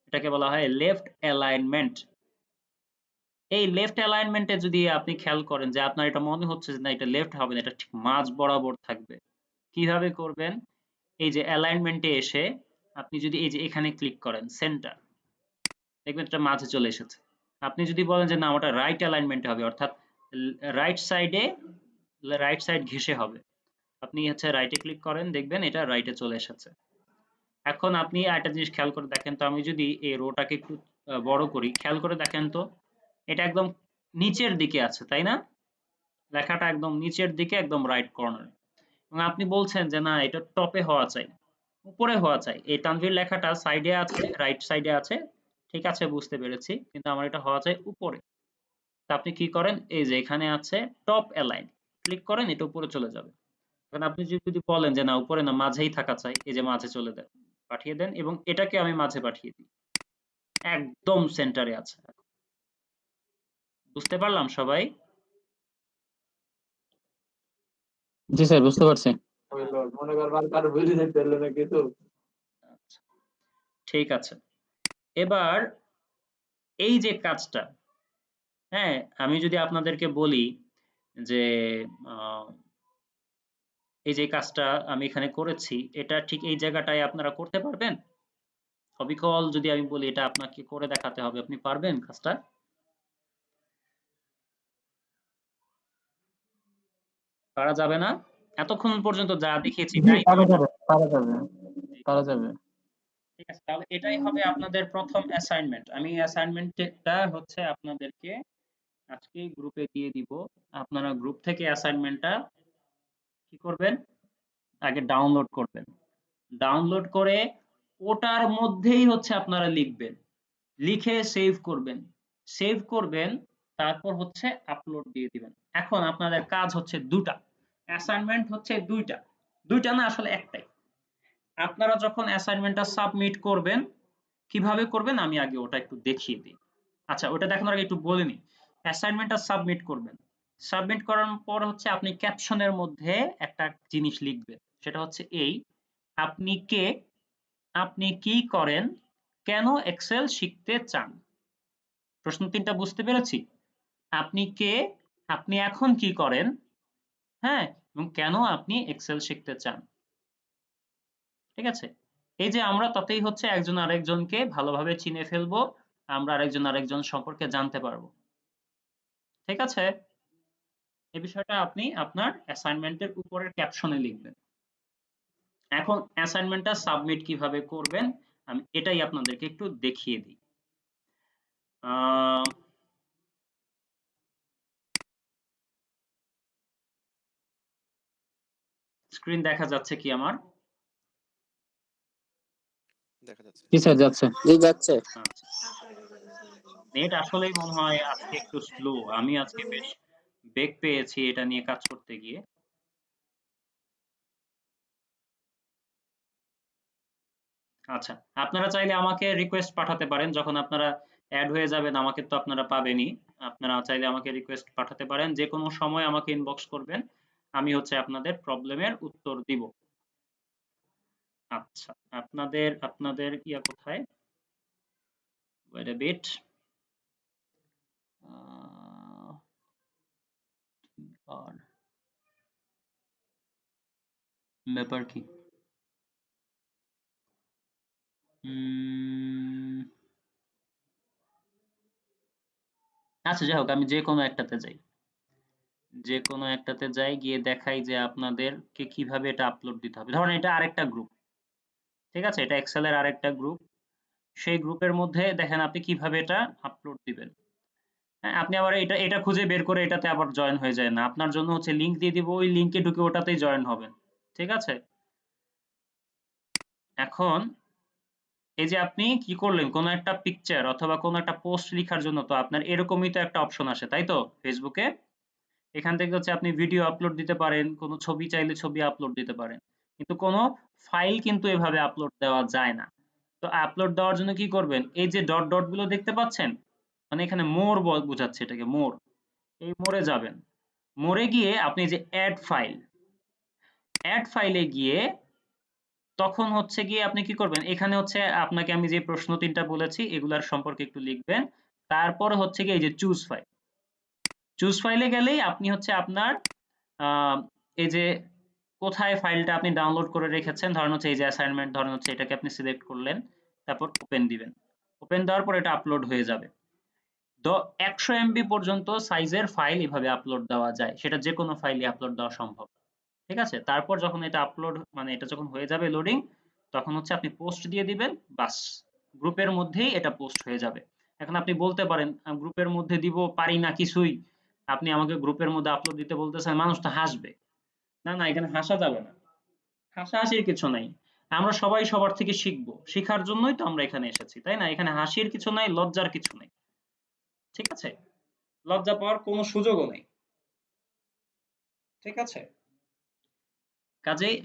এটাকে বলা হয় লেফট অ্যালাইনমেন্ট। এই লেফট অ্যালাইনমেন্টে যদি আপনি খেয়াল করেন যে আপনার এটা মনে হচ্ছে যে না, এটা লেফট হবে না, এটা ঠিক মাঝ বরাবর থাকবে, কিভাবে করবেন, এই যে অ্যালাইনমেন্টে এসে আপনি যদি এই যে এখানে ক্লিক করেন সেন্টার, দেখবেন এটা মাঝে চলে এসেছে। আপনি যদি বলেন যে না ওটা রাইট অ্যালাইনমেন্টে হবে, অর্থাৎ রাইট সাইড ঘেঁষে হবে, আপনি হচ্ছে রাইটে ক্লিক করেন, দেখবেন এটা রাইটে চলে এসেছে। এখন আপনি আরেকটা জিনিস খেয়াল করে দেখেন তো, আমি যদি এই রোটাকে একটু বড় করি, খেয়াল করে দেখেন তো এটা একদম নিচের দিকে আছে, তাই না? লেখাটা একদম নিচের দিকে, একদম রাইট কর্নারে। এবং আপনি বলছেন যে না এটা টপে হওয়া চাই, উপরে হওয়া চাই। এই তানভীর লেখাটা সাইডে আছে, রাইট সাইডে আছে, ঠিক আছে বুঝতে পেরেছি, কিন্তু আমার এটা হওয়া চাই উপরে। তা আপনি কি করেন, এই যে এখানে আছে টপ অ্যালাইন, ক্লিক করেন, এটা উপরে চলে যাবে। এখন আপনি যদি বলেন যে না উপরে না মাঝেই থাকা চাই, এই যে মাঝে চলে দেন, পাঠিয়ে দেন, এবং এটাকে আমি মাঝে পাঠিয়ে দিই, একদম সেন্টারে আছে। বুঝতে পারলাম সবাই? জি স্যার, বুঝতে পারছি। আচ্ছা, ঠিক আছে। এবার এই যে কাজটা, হ্যাঁ, আমি যদি আপনাদেরকে বলি যে এই যে কাজটা আমি এখানে করেছি, এটা ঠিক এই জায়গাটায় আপনারা করতে পারবেন? অবিকল যদি আমি বলি এটা আপনাকে করে দেখাতে হবে, আপনি পারবেন কাজটা? পারা যাবে না? এতক্ষণ পর্যন্ত যা দেখিয়েছি জি, তাই তো? পারা যাবে, পারা যাবে, জি, পারা যাবে। ঠিক আছে, তাহলে এটাই হবে আপনাদের প্রথম অ্যাসাইনমেন্ট। আমি অ্যাসাইনমেন্টটা হচ্ছে আপনাদেরকে আজকেই গ্রুপে দিয়ে দিব। আপনারা গ্রুপ থেকে অ্যাসাইনমেন্টটা কি করবেন, আগে ডাউনলোড করবেন। ডাউনলোড করে ওটার মধ্যেই হচ্ছে আপনারা লিখবেন, লিখে সেভ করবেন, সেভ করবেন, তারপর হচ্ছে আপলোড দিয়ে দিবেন। এখন আপনাদের কাজ হচ্ছে দুটা, অ্যাসাইনমেন্ট হচ্ছে দুইটা, দুইটা না আসলে একটাই। আপনারা যখন অ্যাসাইনমেন্টটা সাবমিট করবেন, কিভাবে করবেন আমি আগে ওটা একটু দেখিয়ে দিই। আচ্ছা, ওটা দেখানোর আগে একটু বলে নিই। অ্যাসাইনমেন্টটা সাবমিট করবেন, সাবমিট করার পর হচ্ছে আপনি ক্যাপশনের মধ্যে একটা জিনিস লিখবেন, সেটা হচ্ছে এই, আপনি কে, আপনি কি করেন, কেন এক্সেল শিখতে চান। প্রশ্ন তিনটা বুঝতে পেরেছি? আপনি কে, আপনি এখন কি করেন, হ্যাঁ, এবং কেন আপনি এক্সেল শিখতে চান। ঠিক আছে? এই যে আমরা তাতেই হচ্ছে একজন আরেকজনকে ভালোভাবে চিনে ফেলবো, আমরা আরেকজন সম্পর্কে জানতে পারবো। ঠিক আছে? এই বিষয়টা আপনি আপনার অ্যাসাইনমেন্টের উপরের ক্যাপশনে লিখবেন। এখন অ্যাসাইনমেন্টটা সাবমিট কিভাবে করবেন আমি এটাই আপনাদেরকে একটু দেখিয়ে দিই। স্ক্রিন দেখা যাচ্ছে কি আমার? দেখা যাচ্ছে। জি স্যার, যাচ্ছে। যাচ্ছে। আচ্ছা, নেট আসলেই মনে হয় আজকে একটু স্লো, আমি আজকে বেশ বেগ পেয়েছি এটা নিয়ে কাজ করতে গিয়ে। আচ্ছা, আপনারা চাইলে আমাকে রিকোয়েস্ট পাঠাতে পারেন, যখন আপনারা অ্যাড হয়ে যাবেন আমাকে তো আপনারা পাবেনই। আপনারা চাইলে আমাকে রিকোয়েস্ট পাঠাতে পারেন, যে কোনো সময় আমাকে ইনবক্স করবেন, আমি হচ্ছে আপনাদের প্রবলেমের উত্তর দিব। আচ্ছা, আপনাদের আপনাদের ইয়া কোথায়, ওয়েট আ বিট, আর ব্যাপার কি, আচ্ছা যাই হোক, আমি যে কোনো একটাতে যাই, যে কোনো একটাতে যাই, গিয়ে দেখাই যে আপনাদেরকে কিভাবে এটা আপলোড দিতে হবে। ধরেন এটা আরেকটা গ্রুপ, ঠিক আছে, এটা এক্সেল এর আরেকটা গ্রুপ, সেই গ্রুপের মধ্যে দেখেন আপনি কিভাবে এটা আপলোড দিবেন। হ্যাঁ, আপনি আবার এটা এটা খুঁজে বের করে এটাতে আবার জয়েন হয়ে যায় না, আপনার জন্য হচ্ছে লিংক দিয়ে দিব, ওই লিংকে ঢুকে ওটাতেই জয়েন হবেন। ঠিক আছে? এখন এই যে আপনি কি করলেন, কোন একটা পিকচার অথবা কোন একটা পোস্ট লেখার জন্য তো আপনার এরকমই তো একটা অপশন আসে, তাই তো? ফেসবুকে এখান থেকে হচ্ছে আপনি ভিডিও আপলোড দিতে পারেন, কোনো ছবি চাইলে ছবি আপলোড দিতে পারেন, কিন্তু কোনো ফাইল কিন্তু এভাবে আপলোড দেওয়া যায় না। তো আপলোড দেওয়ার জন্য কি করবেন, এই যে ডট ডট গুলো দেখতে পাচ্ছেন, মানে এখানে মোর বোঝাচ্ছে এটাকে, মোর, এই মোরে যাবেন, মোরে গিয়ে আপনি যে অ্যাড ফাইল, অ্যাড ফাইলে গিয়ে তখন হচ্ছে গিয়ে আপনি কি করবেন, এখানে হচ্ছে আপনাকে আমি যে প্রশ্ন তিনটা বলেছি এগুলার সম্পর্কে একটু লিখবেন, তারপরে হচ্ছে গিয়ে এই যে চুজ ফাইল, চুজ ফাইলে গেলেই আপনি হচ্ছে আপনার এই যে কোথায় ফাইলটা আপনি ডাউনলোড করে রেখেছেন, ধরেন হচ্ছে এই যে অ্যাসাইনমেন্ট, ধরেন হচ্ছে এটাকে আপনি সিলেক্ট করলেন, তারপর ওপেন দিবেন। ওপেন দেওয়ার পর এটা আপলোড হয়ে যাবে। 100 এমবি পর্যন্ত সাইজের ফাইল এভাবে আপলোড দেওয়া যায়, সেটা যে কোনো ফাইলে আপলোড দেওয়া সম্ভব। ঠিক আছে, তারপর যখন এটা আপলোড মানে এটা যখন হয়ে যাবে লোডিং, তখন হচ্ছে আপনি পোস্ট দিয়ে দিবেন, বাস গ্রুপের মধ্যেই এটা পোস্ট হয়ে যাবে। এখন আপনি বলতে পারেন গ্রুপের মধ্যে দিব পারি না কিছুই, আপনি আমাকে গ্রুপের মধ্যে আপলোড দিতে বলতেছেন, মানুষ তো হাসবে। না না, এখানে হাসা যাবে না, হাসাহাসির কিছু নাই। আমরা সবাই সবার থেকে শিখবো, শেখার জন্যই তো আমরা এখানে এসেছি, তাই না? এখানে হাসির কিছু নাই, লজ্জার কিছু নাই। ঠিক আছে, লজ্জা পাওয়ার কোনো সুযোগও নেই। ঠিক আছে, কাজেই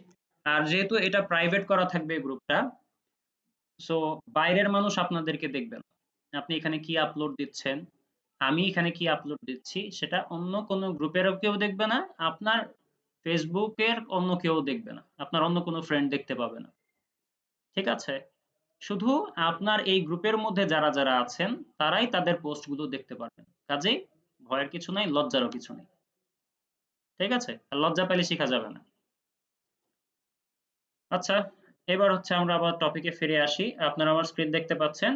আর যেহেতু এটা প্রাইভেট করা থাকবে গ্রুপটা, সো বাইরের মানুষ আপনাদেরকে দেখবে না। আপনি এখানে কি আপলোড দিচ্ছেন, আমি এখানে কি আপলোড দিচ্ছি, সেটা অন্য কোনো গ্রুপেরও কেউ দেখবে না, আপনার ফেসবুকের অন্য কেউ দেখবে না, আপনার অন্য কোনো ফ্রেন্ড দেখতে পাবে না। ঠিক আছে, শুধু আপনার এই গ্রুপের মধ্যে যারা যারা আছেন তারাই তাদের পোস্টগুলো দেখতে পারবেন। কাজেই ভয়ের কিছু নাই, লজ্জারও কিছু নেই। ঠিক আছে, আর লজ্জা পেলে শেখা যাবে না। আচ্ছা, এবার হচ্ছে আমরা আবার টপিকে ফিরে আসি। আপনারা আমার স্ক্রিন দেখতে পাচ্ছেন?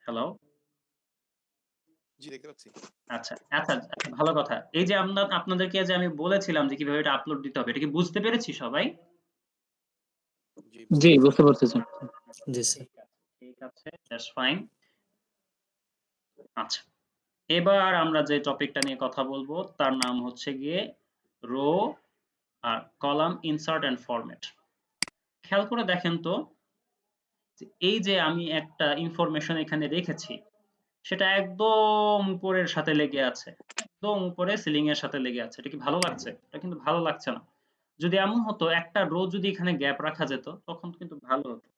হ্যালো? জি, দেখতে পাচ্ছি। আচ্ছা আচ্ছা, ভালো কথা। এই যে আপনাদেরকে যে আমি বলেছিলাম যে কিভাবে এটা আপলোড দিতে হবে, এটা কি বুঝতে পেরেছি সবাই? জি, বুঝতে জি, পারছি। বুঝতে পারতেছি। জি স্যার। ঠিক আছে, ঠিক আছে, দ্যাটস ফাইন। আচ্ছা, এবার আমরা যে টপিকটা নিয়ে কথা বলবো তার নাম হচ্ছে গিয়ে রো আর কলাম ইনসার্ট এন্ড ফরম্যাট। খেয়াল করে দেখেন তো, যে এই যে আমি একটা ইনফরমেশন এখানে রেখেছি, সেটা একদম উপরের সাথে লেগে আছে, একদম উপরে সিলিং এর সাথে লেগে আছে। এটা কি ভালো লাগছে? এটা কিন্তু ভালো লাগছে না। যদি এমন হতো একটা রো যদি এখানে গ্যাপ রাখা যেত, তখন কিন্তু ভালো হতো।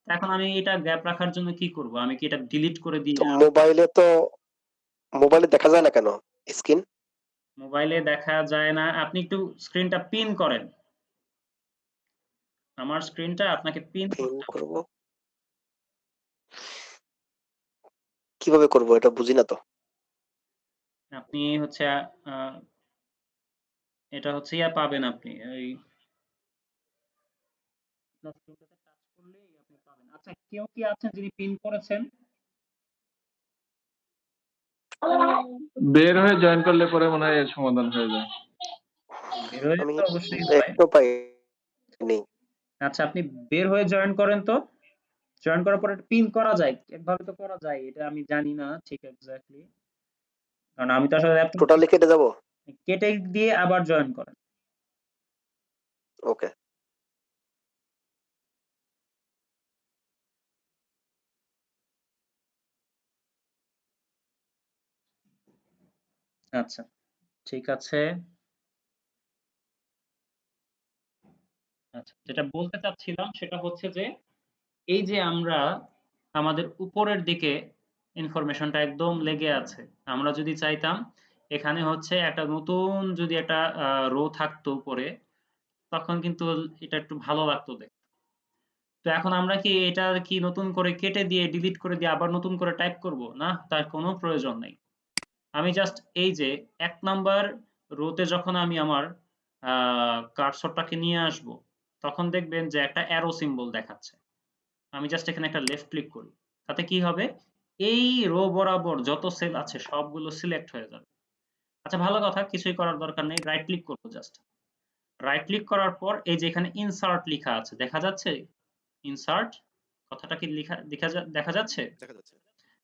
এখন আমি এটা গ্যাপ রাখার জন্য কি করব? আমি কি এটা ডিলিট করে দিয়ে তো মোবাইলে দেখা যায় না কেন স্ক্রিন? মোবাইলে দেখা যায় না? আপনি একটু স্ক্রিনটা পিন করেন। আমার স্ক্রিনটা আপনাকে পিন পিন করতে হবে। করব কিভাবে করব এটা বুঝি না তো। আপনি হচ্ছে এটা হচ্ছে ইয়া পাবেন আপনি এই আপনার স্ক্রিনটাতে টাচ করলেই আপনি পাবেন। আচ্ছা, কেউ কি আছেন যিনি পিন করেছেন? বের হয়ে জয়েন করলে পরে মনে হয় এর সমাধান হয়ে যায়। বের হয়ে আমি তো অবশ্যই হয়। একটু পাইনি। আচ্ছা, আপনি বের হয়ে জয়েন করেন তো। জয়েন করার পরে পিন করা যায়, এভাবে তো করা যায়, এটা আমি জানি না ঠিক এক্স্যাক্টলি, কারণ আমি তো আসলে ল্যাপটপ টোটালি কেটে যাব। কেটে দিয়ে আবার জয়েন করেন। ওকে। আচ্ছা, ঠিক আছে। আচ্ছা, যেটা বলতে চাচ্ছিলাম সেটা হচ্ছে যে এই যে আমরা আমাদের উপরের দিকে ইনফরমেশনটা একদম লেগে আছে, আমরা যদি চাইতাম এখানে হচ্ছে একটা নতুন যদি একটা রো থাকতো উপরে, তখন কিন্তু এটা একটু ভালো লাগতো দেখতে। তো এখন আমরা কি এটা কি নতুন করে কেটে দিয়ে ডিলিট করে দিয়ে আবার নতুন করে টাইপ করব? না, তার কোনো প্রয়োজন নেই। আমি জাস্ট এই যে ১ নাম্বার রোতে যখন আমি আমার কার্সরটাকে নিয়ে আসব, তখন দেখবেন যে একটা অ্যারো সিম্বল দেখাচ্ছে। আমি জাস্ট এখানে একটা লেফট ক্লিক করি। তাতে কি হবে? এই রো বরাবর যত সেল আছে সবগুলো সিলেক্ট হয়ে যাবে। আচ্ছা, ভালো কথা, কিছুই করার দরকার নেই। রাইট ক্লিক করব জাস্ট। রাইট ক্লিক করার পর এই যে এখানে ইনসার্ট লিখা আছে, দেখা যাচ্ছে? ইনসার্ট কথাটা কি দেখা যাচ্ছে? দেখা যাচ্ছে।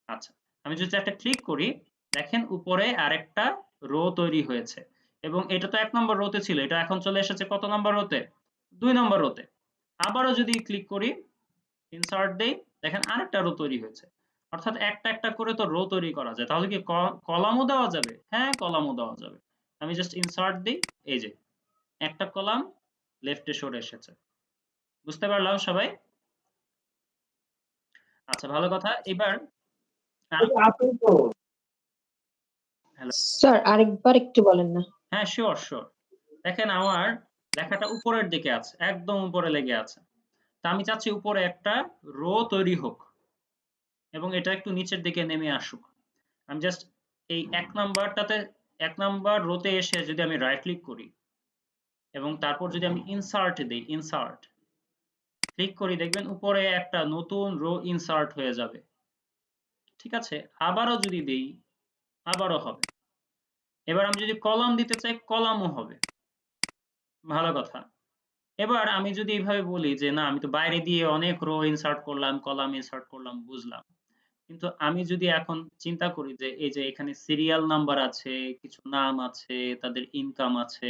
আচ্ছা, আমি যদি একটা ক্লিক করি, দেখেন উপরে আরেকটা রো তৈরি হয়েছে, এবং এটা তো ১ নম্বর রোতে ছিল, এটা এখন চলে এসেছে কত নম্বর রোতে? ২ নম্বর রোতে। আবারও যদি ক্লিক করি, ইনসার্ট দেই, দেখেন আরেকটা রো তৈরি হয়েছে। অর্থাৎ একটা একটা করে তো রো তৈরি করা যায়। তাহলে কি কলামও দেওয়া যাবে? হ্যাঁ, কলামও দেওয়া যাবে। আমি জাস্ট ইনসার্ট দিই, এই যে একটা কলাম লেফটে সরে এসেছে। বুঝতে পারলাম সবাই? আচ্ছা, ভালো কথা। এবার হ্যালো, স্যার আরেকবার একটু বলেন না। হ্যাঁ, শিওর শিওর। দেখেন আমার লেখাটা উপরের দিকে আছে, একদম উপরে লেগে আছে। তা আমি চাচ্ছি উপরে একটা রো তৈরি হোক এবং এটা একটু নিচের দিকে নেমে আসুক। আমি জাস্ট এই এক নাম্বার রোতে এসে যদি আমি রাইট ক্লিক করি এবং তারপর যদি আমি ইনসার্ট দেই, ইনসার্ট ক্লিক করি, দেখবেন উপরে একটা নতুন রো ইনসার্ট হয়ে যাবে। ঠিক আছে, আবারও যদি দেই আবারও হবে। এবার আমি যদি কলাম দিতে চাই কলামও হবে। ভালো কথা। এবার আমি যদি এইভাবে বলি যে না আমি তো বাইরে দিয়ে অনেক রো ইনসার্ট করলাম, কলাম ইনসার্ট করলাম, বুঝলাম, কিন্তু আমি যদি এখন চিন্তা করি যে এই যে এখানে সিরিয়াল নাম্বার আছে, কিছু নাম আছে, তাদের ইনকাম আছে,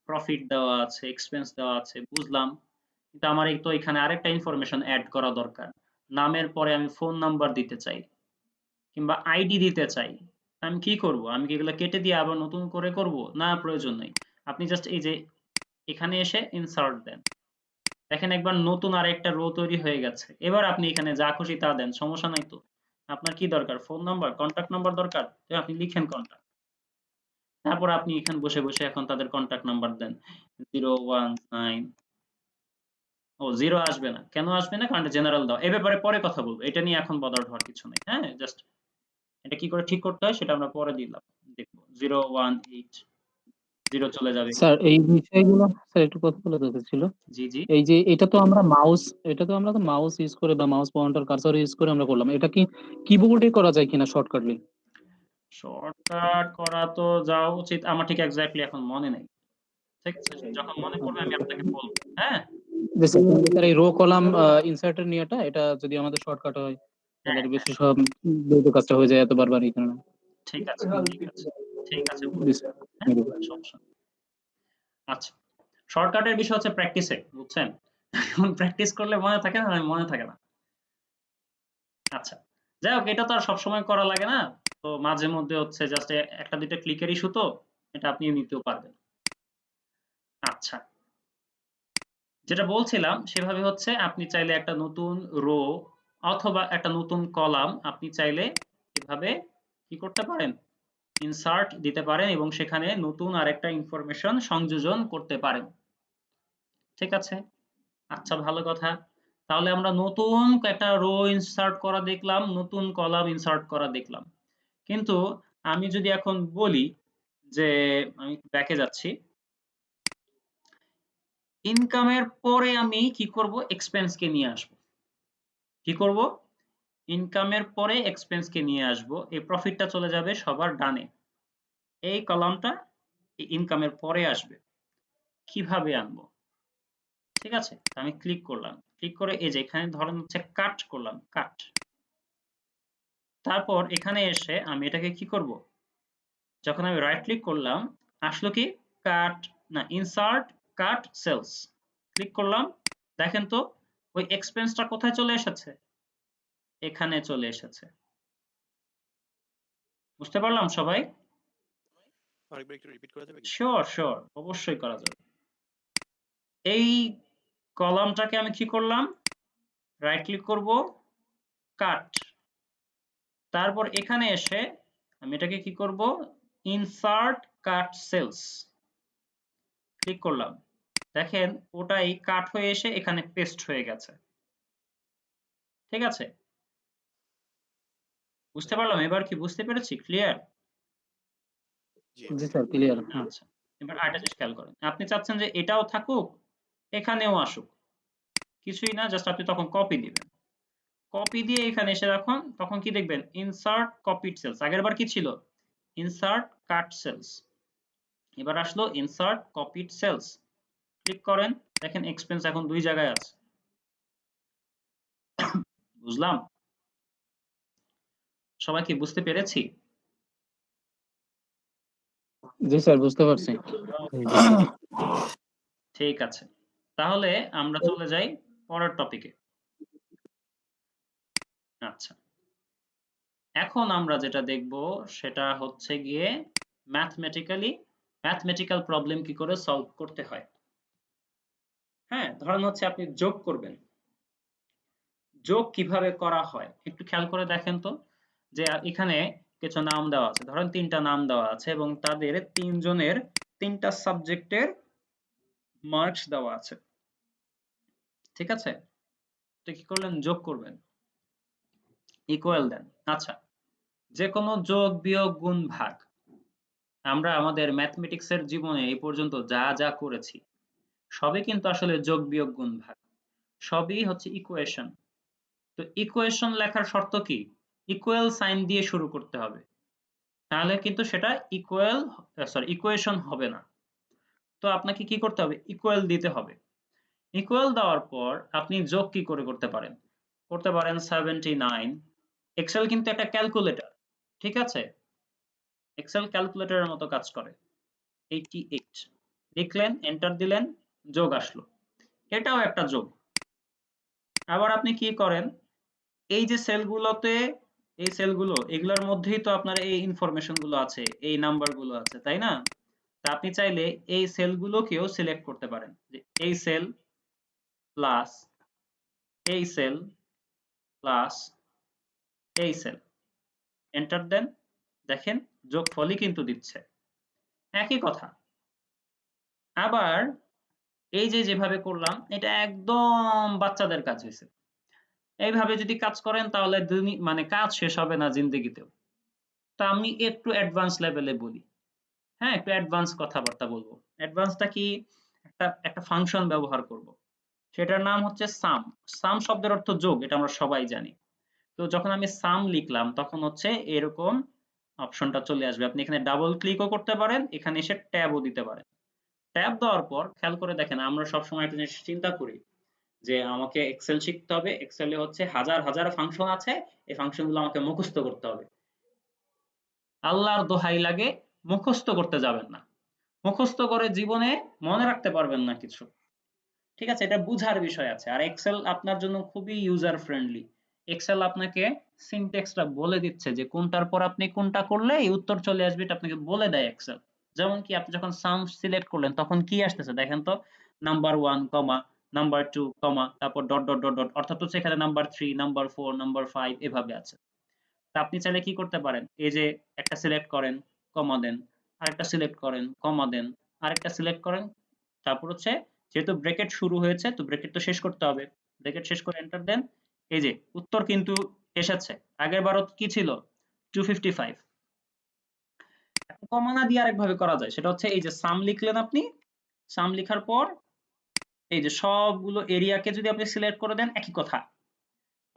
প্রফিট দেওয়া আছে, এক্সপেন্স দেওয়া আছে, বুঝলাম, কিন্তু আমার এই তো এখানে আরেকটা ইনফরমেশন অ্যাড করা দরকার। নামের পরে আমি ফোন নাম্বার দিতে চাই কিংবা আইডি দিতে চাই, আমি কি করব? আমি কি এগুলো কেটে দিয়ে আবার নতুন করে করব? না, প্রয়োজন নেই। আপনি জাস্ট এই যে এখানে এসে ইনসার্ট দেন, দেখেন একবার নতুন আরেকটা রো তৈরি হয়ে গেছে। এবার আপনি এখানে যা খুশি তা দেন, সমস্যা নাই তো। আপনার কি দরকার? ফোন নাম্বার, কন্টাক্ট নাম্বার দরকার, তো আপনি লিখেন কন্টাক্ট। তারপর আপনি এখানে বসে বসে এখন তাদের কন্টাক্ট নাম্বার দেন 019। ও 0 আসবে না, কেন আসবে না? কারণ জেনারেল দাও। এই ব্যাপারে পরে কথা বলবো, এটা নিয়ে এখন বদার্ড হওয়ার কিছু নেই। হ্যাঁ, জাস্ট এটা কি করে ঠিক করতে হয় সেটা আমরা পরে দিলাম, দেখবো। 018 0 চলে যাবে। স্যার এই বিষয়গুলো স্যার একটু কথা বলে দরকার ছিল। জি জি। এই যে এটা তো আমরা মাউস ইউজ করে বা মাউস পয়েন্টার কার্সর ইউজ করে আমরা করলাম, এটা কি কিবোর্ডে করা যায় কিনা শর্টকাটলি? শর্টকাট করা তো যাওয়া উচিত, আমার ঠিক এক্স্যাক্টলি এখন মনে নেই। ঠিক আছে, যখন মনে পড়বে আমি আপনাকে বলবো। হ্যাঁ যে স্যার এই রো কলাম ইনসার্টের নিয়েটা, এটা যদি আমাদের শর্টকাট হয় তাহলে হ্যাঁ আর হ্যাঁ, বেশি সব দ্রুত কাজটা হয়ে যায় এত বারবার এই কারণে। ঠিক আছে ঠিক আছে ঠিক আছে, জি বলছি। স্যার। হ্যাঁ, সমস্যা নেই। আচ্ছা, শর্টকাটের বিষয় হচ্ছে প্র্যাকটিসে, বুঝছেন? এখন প্র্যাকটিস করলে মনে থাকে না, মনে থাকে না। আচ্ছা, যাই হোক, এটা তো আর সবসময় করা লাগে না, তো মাঝে মধ্যে হচ্ছে জাস্ট একটা দুইটা ক্লিকের ইস্যু, তো এটা আপনি নিতেও পারবেন। আচ্ছা, যেটা বলছিলাম সেভাবে হচ্ছে আপনি চাইলে একটা নতুন রো অথবা একটা নতুন কলাম আপনি চাইলে এভাবে কি করতে পারেন, ইনসার্ট দিতে পারেন এবং সেখানে নতুন আরেকটা ইনফরমেশন সংযোজন করতে পারেন। ঠিক আছে, আচ্ছা, ভালো কথা। তাহলে আমরা নতুন একটা রো ইনসার্ট করা দেখলাম, নতুন কলাম ইনসার্ট করা দেখলাম, কিন্তু আমি যদি এখন বলি যে আমি ব্যাকে যাচ্ছি, ইনকামের পরে আমি কি করব? এক্সপেন্স কে নিয়ে আসব। কি করব? ইনকামের পরে এক্সপেন্স কে নিয়ে আসব। এই প্রফিটটা চলে যাবে সবার ডানে, এই কলামটা ইনকামের পরে আসবে। কিভাবে আনবো? ঠিক আছে, আমি ক্লিক করলাম, ক্লিক করে এই যে এখানে ধরেন হচ্ছে কাট করলাম, কাট। তারপর এখানে এসে আমি এটাকে কি করব? যখন আমি রাইট ক্লিক করলাম, আসলো কি? কাট, না, ইনসার্ট কাট সেলস। ক্লিক করলাম, দেখেন তো ওই এক্সপেন্সটা কোথায় চলে এসেছে? এখানে চলে এসেছে। বুঝতে পারলাম সবাই? আরেকবার একটু রিপিট করা যাবে কি? শিওর শিওর, অবশ্যই করা যাবে। এই কলামটাকে আমি কি করলাম? রাইট ক্লিক করব, কাট। তারপর এখানে এসে আমি এটাকে কি করব? Insert cut sales. ক্লিক করলাম, দেখেন ওটাই কাট হয়ে এসে এখানে পেস্ট হয়ে গেছে। ঠিক আছে, বুঝতে পারলাম। এবার কি বুঝতে পেরেছি? ক্লিয়ার? জি জি স্যার, ক্লিয়ার। আচ্ছা, এবার আরেকটা জিনিস খেয়াল করেন, আপনি চাচ্ছেন যে এটাও থাকুক এখানেও আসুক, কিছুই না, জাস্ট আপনি তখন কপি দিবেন। কপি দিয়ে এখানে এসে রাখুন, তখন কি দেখবেন? Insert copied cells. আগেরবার কি ছিল? Insert cut cells. এবার আসলো ইনসার্ট কপিড সেলস। ক্লিক করেন, দেখেন এক্সপেন্স এখন দুই জায়গায় আছে। বুঝলাম? সবাই কি বুঝতে পেরেছি? জি স্যার, বুঝতে পারছি। ঠিক আছে, তাহলে আমরা চলে যাই পরের টপিকে। আচ্ছা, এখন আমরা যেটা দেখব সেটা হচ্ছে গিয়ে ম্যাথমেটিক্যাল প্রবলেম কি করে সলভ করতে হয়। হ্যাঁ, ধরেন হচ্ছে আপনি যোগ করবেন, যোগ কিভাবে করা হয় একটু খেয়াল করে দেখেন তো। যে এখানে কিছু নাম দেওয়া আছে, ধরেন তিনটা নাম দেওয়া আছে এবং তাদের তিনজনের তিনটা সাবজেক্টের মার্কস দেওয়া আছে। ঠিক আছে, তো কি করলেন? যোগ করবেন, ইকুয়াল দেন। আচ্ছা, যে কোনো যোগ বিয়োগ গুণ ভাগ আমরা আমাদের ম্যাথমেটিক্সের জীবনে এই পর্যন্ত যা যা করেছি সবই কিন্তু আসলে যোগ বিয়োগ গুণ ভাগ, সবই হচ্ছে ইকুয়েশন। তো ইকুয়েশন লেখার শর্ত কি? ইকুয়াল সাইন দিয়ে শুরু করতে হবে, তাহলে কিন্তু সেটা ইকুয়েশন হবে না। তো আপনাকে কি করতে হবে? ইকুয়াল দিতে হবে। ইকুয়াল দেওয়ার পর আপনি যোগ কি করে করতে পারেন? করতে পারেন 79। এক্সেল কিন্তু একটা ক্যালকুলেটর, ঠিক আছে? এক্সেল ক্যালকুলেটরের মতো কাজ করে। 88 লিখলেন, এন্টার দিলেন, যোগ আসলো। এটাও একটা যোগ। আবার আপনি কি করেন? এই যে সেলগুলোতে, এই সেলগুলো, এগুলোর মধ্যেই তো আপনার এই ইনফরমেশন গুলো আছে, এই নাম্বার গুলো আছে, তাই না? তা আপনি চাইলে এই সেলগুলোকেও সিলেক্ট করতে পারেন, যে এই সেল প্লাস এই সেল প্লাস এই সেল, এন্টার দেন, দেখেন যোগফলই কিন্তু দিচ্ছে, একই কথা। আবার এই যে যেভাবে করলাম, এটা একদম বাচ্চাদের কাজ হয়েছে। এইভাবে যদি কাজ করেন তাহলে মানে কাজ শেষ হবে না জিন্দেগিতেও। তো আমি একটু অ্যাডভান্স লেভেলে বলি, হ্যাঁ, একটু অ্যাডভান্স কথাবার্তা বলবো। অ্যাডভান্সটা কি? একটা ফাংশন ব্যবহার করব, সেটার নাম হচ্ছে সাম। সাম শব্দের অর্থ যোগ, এটা আমরা সবাই জানি। তো যখন আমি সাম লিখলাম তখন হচ্ছে এরকম অপশনটা চলে আসবে। আপনি এখানে ডাবল ক্লিকও করতে পারেন, এখানে এসে ট্যাবও দিতে পারেন। ট্যাব দেওয়ার পর খেয়াল করে দেখেন, আমরা সবসময় একটা জিনিস চিন্তা করি যে আমাকে এক্সেল শিখতে হবে, এক্সেলে হচ্ছে হাজার হাজার ফাংশন আছে, এই ফাংশনগুলো আমাকে মুখস্থ করতে হবে। আল্লাহর দোহাই লাগে, মুখস্থ করতে যাবেন না। মুখস্থ করে জীবনে মনে রাখতে পারবেন না কিছু, ঠিক আছে? এটা বুঝার বিষয় আছে। আর এক্সেল আপনার জন্য খুবই ইউজার ফ্রেন্ডলি। এক্সেল আপনাকে সিনট্যাক্সটা বলে দিচ্ছে যে কোনটার পর আপনি কোনটা করলে এই উত্তর চলে আসবে, এটা আপনাকে বলে দেয় এক্সেল। যেমন কি আপনি যখন সাম সিলেক্ট করলেন তখন কি আসতেছে দেখেন তো, নাম্বার 1 কমা নাম্বার 2 কমা তারপর ডট ডট ডট ডট, অর্থাৎ হচ্ছে এখানে নাম্বার 3 নাম্বার 4 নাম্বার 5 এভাবে আছে। তা আপনি চাইলে কি করতে পারেন? এই যে একটা সিলেক্ট করেন, কমা দেন, আরেকটা সিলেক্ট করেন, কমা দেন, আরেকটা সিলেক্ট করেন, তারপর হচ্ছে যেহেতু ব্র্যাকেট শুরু হয়েছে তো ব্র্যাকেট তো শেষ করতে হবে, ব্র্যাকেট শেষ করে এন্টার দেন। এই যে উত্তর কিন্তু এসেছে। আগের বারও কি ছিল? 255। এখন কমা না দিয়ে আরেকভাবে করা যায়, সেটা হচ্ছে এই যে সাম লিখলেন আপনি, সাম লিখার পর এই যে সবগুলো এরিয়াকে যদি আপনি সিলেক্ট করে দেন, একই কথা,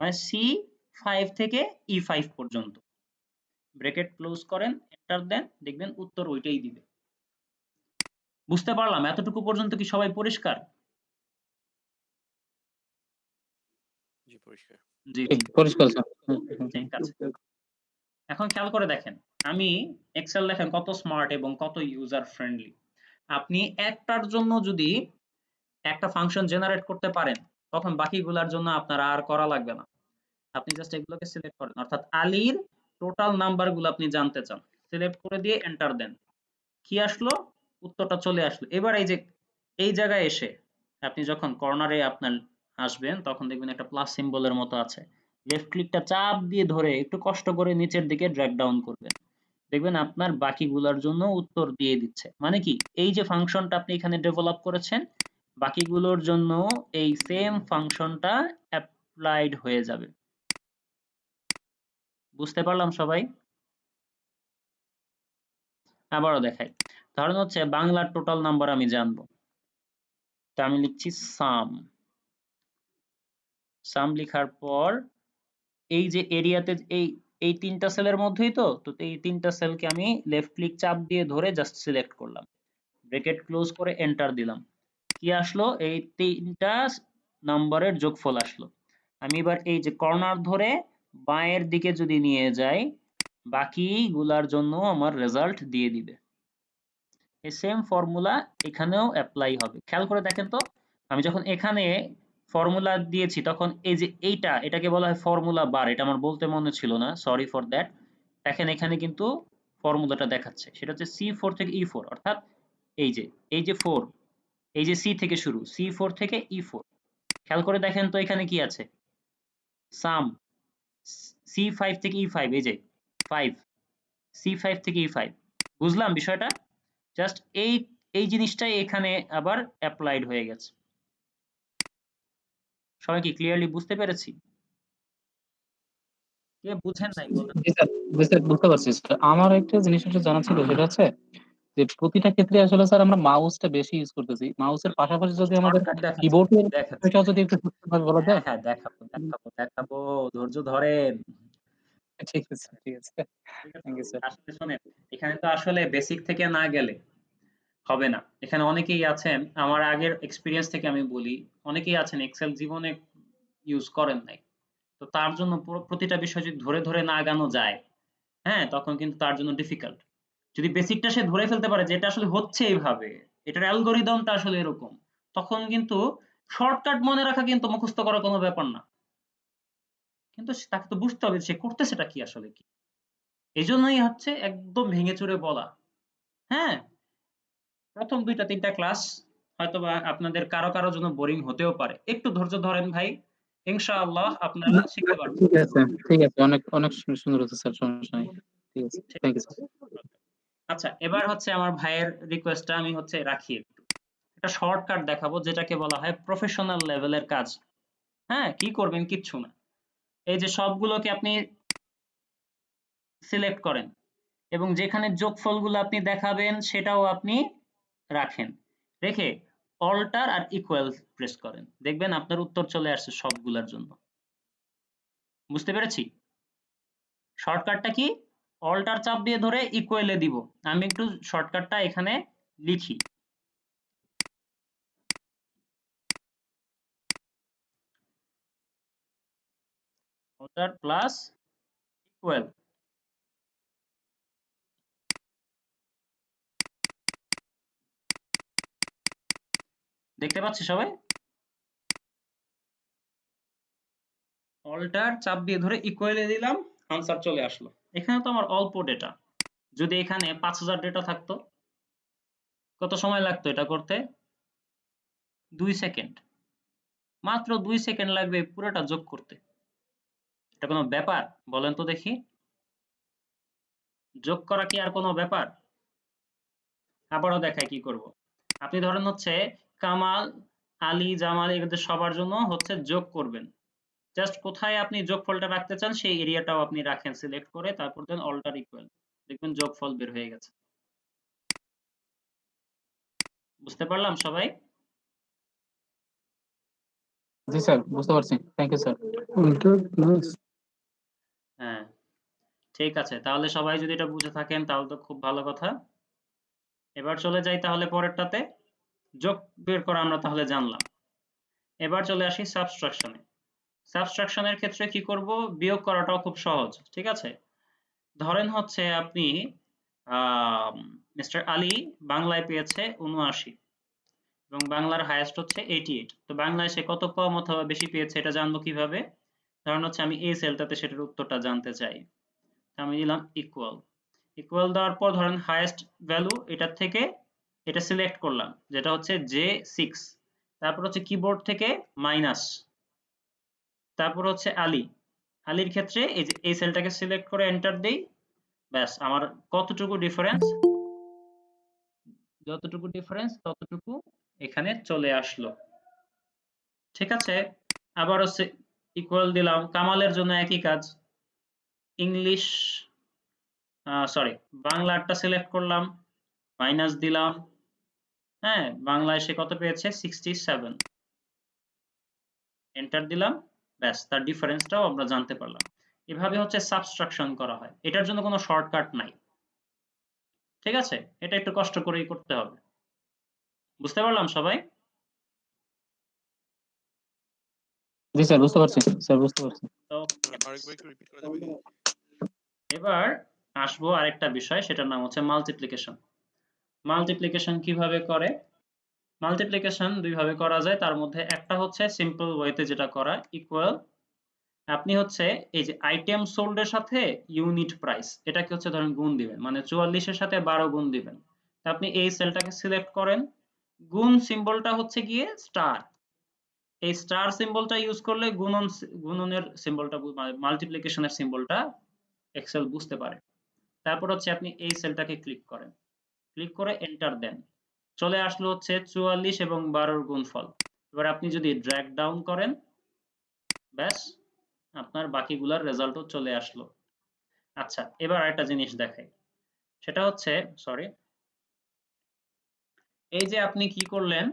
মানে C5 থেকে E5 পর্যন্ত ব্র্যাকেট ক্লোজ করেন, এন্টার দেন, দেখবেন উত্তর ওইটাই দিবে। বুঝতে পারলাম? এতটুকু পর্যন্ত কি সবাই পরিষ্কার? জি পরিষ্কার। জি ঠিক পরিষ্কার স্যার। ঠিক আছে। এখন খেয়াল করে দেখেন, আমি এক্সেল দেখেন কত স্মার্ট এবং কত ইউজার ফ্রেন্ডলি। আপনি একটার জন্য যদি একটা ফাংশন জেনারেট করতে পারেন, তখন বাকিগুলোর জন্য আপনার আর করা লাগবে না। আপনি জাস্ট এগুলোকে সিলেক্ট করেন, অর্থাৎ আলীর টোটাল নাম্বারগুলো আপনি জানতে চান, সিলেক্ট করে দিয়ে এন্টার দেন, কি আসলো? উত্তরটা চলে আসলো। এবার এই যে এই জায়গায় এসে আপনি যখন কর্নারে আপনার আসবেন তখন দেখবেন একটা প্লাস সিম্বলের মতো আছে, লেফট ক্লিকটা চাপ দিয়ে ধরে একটু কষ্ট করে নিচের দিকে ড্র্যাগ ডাউন করবেন, দেখবেন আপনার বাকিগুলোর জন্য উত্তর দিয়ে দিচ্ছে। মানে কি, এই যে ফাংশনটা আপনি এখানে ডেভেলপ করেছেন বাকিগুলোর জন্য এই সেম ফাংশনটা অ্যাপ্লাইড হয়ে যাবে। বুঝতে পারলাম সবাই? আবারও দেখাই, ধরেন হচ্ছে বাংলার টোটাল নাম্বার আমি জানবো, তা আমি লিখছি সাম। সাম লিখার পর এই যে এরিয়াতে এই এই তিনটা সেলের মধ্যেই তো এই তিনটা সেলকে আমি লেফট ক্লিক চাপ দিয়ে ধরে জাস্ট সিলেক্ট করলাম, ব্র্যাকেট ক্লোজ করে এন্টার দিলাম, কি আসলো? এই তিনটা নাম্বারের যোগফল আসলো। আমি এবার এই যে কর্নার ধরে বাঁয়ের দিকে যদি নিয়ে যাই বাকিগুলার জন্য আমার রেজাল্ট দিয়ে দিবে। এই সেম ফর্মুলা এখানেও অ্যাপ্লাই হবে। খেয়াল করে দেখেন তো, আমি যখন এখানে ফর্মুলা দিয়েছি তখন এই যে এটাকে বলা হয় ফর্মুলা বার, এটা আমার বলতে মনে ছিল না, সরি ফর দ্যাট। দেখেন এখানে কিন্তু ফর্মুলাটা দেখাচ্ছে, সেটা হচ্ছে C4 থেকে E4, অর্থাৎ এই যে 4, এই যে C থেকে শুরু, C4 থেকে E4। খেয়াল করে দেখেন তো এখানে কি আছে? সাম C5 থেকে E5, এই যে 5, C5 থেকে E5। বুঝলাম বিষয়টা? জাস্ট এই জিনিসটাই এখানে আবার অ্যাপ্লাইড হয়ে গেছে। সবাই কি ক্লিয়ারলি বুঝতে পেরেছি? কে বুঝেন নাই বলেন? জি স্যার, জি স্যার বুঝতে পারছি স্যার। আমার একটা জিনিস একটু জানা ছিল, সেটা হচ্ছে যে প্রতিটা ক্ষেত্রে আসলে স্যার আমরা মাউসটা বেশি ইউজ করতেছি। মাউসের পাশাপাশি যদি আমাদের শর্টকাট দেখাচ্ছি, কিবোর্ডের দেখাচ্ছি। বিষয়টাও যদি একটু সুন্দরভাবে বলা হ্যাঁ, যায়। হ্যাঁ, দেখাবো। ধৈর্য ধরেন। ঠিক আছে, ঠিক আছে। ঠিক আছে? Thank you sir. আসলে শোনেন, এখানে তো আসলে বেসিক থেকে না গেলে হবে না। এখানে অনেকেই আছেন, আমার আগের এক্সপেরিয়েন্স থেকে আমি বলি, অনেকেই আছেন এক্সেল জীবনে ইউজ করেন নাই। তো তার জন্য প্রতিটা বিষয় যদি ধরে ধরে না আগানো যায়, হ্যাঁ, তখন কিন্তু তার জন্য ডিফিকাল্ট। যদি বেসিকটা সে ধরে ফেলতে পারে যে এটা আসলে হচ্ছে এইভাবে, এটার অ্যালগরিদমটা আসলে এরকম, তখন কিন্তু শর্টকাট মনে রাখা কিন্তু মুখস্থ করার কোনো ব্যাপার না। কিন্তু তাকে তো বুঝতে হবে সে করতেছেটা কি আসলে কি। এজন্যই হচ্ছে একদম ভেঙে চুরে বলা। হ্যাঁ, প্রথম ২টা ৩টা ক্লাস হয়তোবা আপনাদের কারো কারো জন্য বোরিং হতেও পারে। একটু ধৈর্য ধরেন ভাই। ইনশাআল্লাহ আপনারা শিখতে পারবেন। ঠিক আছে, ঠিক আছে। অনেক অনেক সুন্দর হচ্ছে স্যার, সমস্যা নাই। ঠিক আছে। ঠিক থ্যাংক ইউ আছে। স্যার। আচ্ছা, এবার হচ্ছে আমার ভাইয়ের রিকোয়েস্টটা আমি হচ্ছে রাখি একটু। একটা শর্টকাট দেখাবো যেটাকে বলা হয় প্রফেশনাল লেভেলের কাজ। হ্যাঁ, কি করবেন কিচ্ছু না। এই যে সবগুলোকে আপনি সিলেক্ট করেন এবং যেখানে যোগফলগুলো আপনি দেখাবেন সেটাও আপনি রাখেন। রেখে অল্টার আর ইকুয়াল প্রেস করেন। দেখবেন আপনার উত্তর চলে আসছে সবগুলোর জন্য। বুঝতে পেরেছি? শর্টকাটটা কি? অল্টার চাপ দিয়ে ধরে ইকুয়ালে দিব। আমি একটু শর্টকাটটা এখানে লিখি। Alt plus equal. দেখতে পাচ্ছি সবাই? অল্টার চাপ দিয়ে ধরে ইকুয়ালে দিলাম, আনসার চলে আসলো। এখানে তো আমার অল্প ডেটা। যদি এখানে ৫০০০ ডেটা থাকতো, কত সময় লাগতো এটা করতে? ২ সেকেন্ড। মাত্র ২ সেকেন্ড লাগবে পুরোটা যোগ করতে। এটা কোনো ব্যাপার? বলেন তো দেখি। যোগ করা কি আর কোনো ব্যাপার? আবারও দেখাই কি করব। আপনি ধরেন হচ্ছে কামাল, আলী, জামাল এদের সবার জন্য হচ্ছে যোগ করবেন। জাস্ট কোথায় আপনি যোগফলটা রাখতে চান সেই এরিয়াটাও আপনি রাখেন সিলেক্ট করে, তারপর দেন অল্টার ইকুয়াল। দেখবেন যোগফল বের হয়ে গেছে। বুঝতে পারলাম সবাই? জি স্যার, বুঝতে পারছি। Thank you sir. হ্যাঁ, ঠিক আছে। তাহলে সবাই যদি এটা বুঝে থাকেন তাহলে তো খুব ভালো কথা। এবার চলে যাই তাহলে পরেরটাতে। যোগ বের করা আমরা তাহলে জানলাম। এবার চলে আসি সাবট্রাকশনে। সাবট্রাকশনের ক্ষেত্রে কি করব? বিয়োগ করাটাও খুব সহজ। ঠিক আছে? ধরেন হচ্ছে আপনি মিস্টার আলী বাংলায় পেয়েছে ৭৯ এবং বাংলার হাইয়েস্ট হচ্ছে 88। তো বাংলায় সে কত কম অথবা বেশি পেয়েছে এটা জানবো কিভাবে? ধরেন হচ্ছে আমি এই সেলটাতে সেটার উত্তরটা জানতে চাই। আমি দিলাম ইকুয়াল। ইকুয়াল দেওয়ার পর ধরেন হাইয়েস্ট ভ্যালু এটার থেকে এটা সিলেক্ট করলাম যেটা হচ্ছে J6। তারপর হচ্ছে কিবোর্ড থেকে মাইনাস, তারপর হচ্ছে আলী। আলীর ক্ষেত্রে এই যে এই সেলটাকে সিলেক্ট করে এন্টার দেই। ব্যাস আমার কতটুকু ডিফারেন্স, যতটুকু ডিফারেন্স ততটুকু এখানে চলে আসলো। ঠিক আছে? আবার হচ্ছে ইকুয়াল দিলাম। কামালের জন্য একই কাজ। ইংলিশ সরি বাংলাটা সিলেক্ট করলাম, মাইনাস দিলাম। হ্যাঁ, বাংলায় সে কত পেয়েছে? 67। এন্টার দিলাম। ব্যাস তার ডিফারেন্সটাও আমরা জানতে পারলাম। এভাবে হচ্ছে সাবট্রাকশন করা হয়। এটার জন্য কোনো শর্টকাট নাই। ঠিক আছে? এটা একটু কষ্ট করেই করতে হবে। বুঝতে পারলাম সবাই? জি স্যার, বুঝতে পারছি। স্যার বুঝতে পারছি। ওকে। আরেকবার একটু রিপিট করা যাবে কি? এবার আসবো আরেকটা বিষয়, সেটার নাম হচ্ছে মাল্টিপ্লিকেশন। মাল্টিপ্লিকেশন কিভাবে করে? মাল্টিপ্লিকেশন দুই ভাবে করা যায়, তার মধ্যে একটা হচ্ছে সিম্পল ওয়েতে যেটা করা, ইকুয়াল। আপনি হচ্ছে এই যে আইটেম সোল্ড এর সাথে ইউনিট প্রাইস এটাকে হচ্ছে ধরেন গুণ দিবেন, মানে 44 এর সাথে 12 গুণ দিবেন। তা আপনি এই সেলটাকে সিলেক্ট করেন, গুণ সিম্বলটা হচ্ছে গিয়ে স্টার। এই স্টার সিম্বলটা ইউজ করলে গুণনের সিম্বলটা মাল্টিপ্লিকেশনের সিম্বলটা এক্সেল বুঝতে পারে। তারপর হচ্ছে আপনি এই সেলটাকে ক্লিক করেন, ক্লিক করে এন্টার দেন। চলে আসলো হচ্ছে 44 এবং 12 এর গুণফল। এবার আপনি যদি ড্র্যাগ ডাউন করেন, ব্যাস আপনার বাকিগুলার রেজাল্টও চলে আসলো। আচ্ছা, এবার আরেকটা জিনিস দেখাই। সেটা হচ্ছে সরি, এই যে আপনি কি করলেন,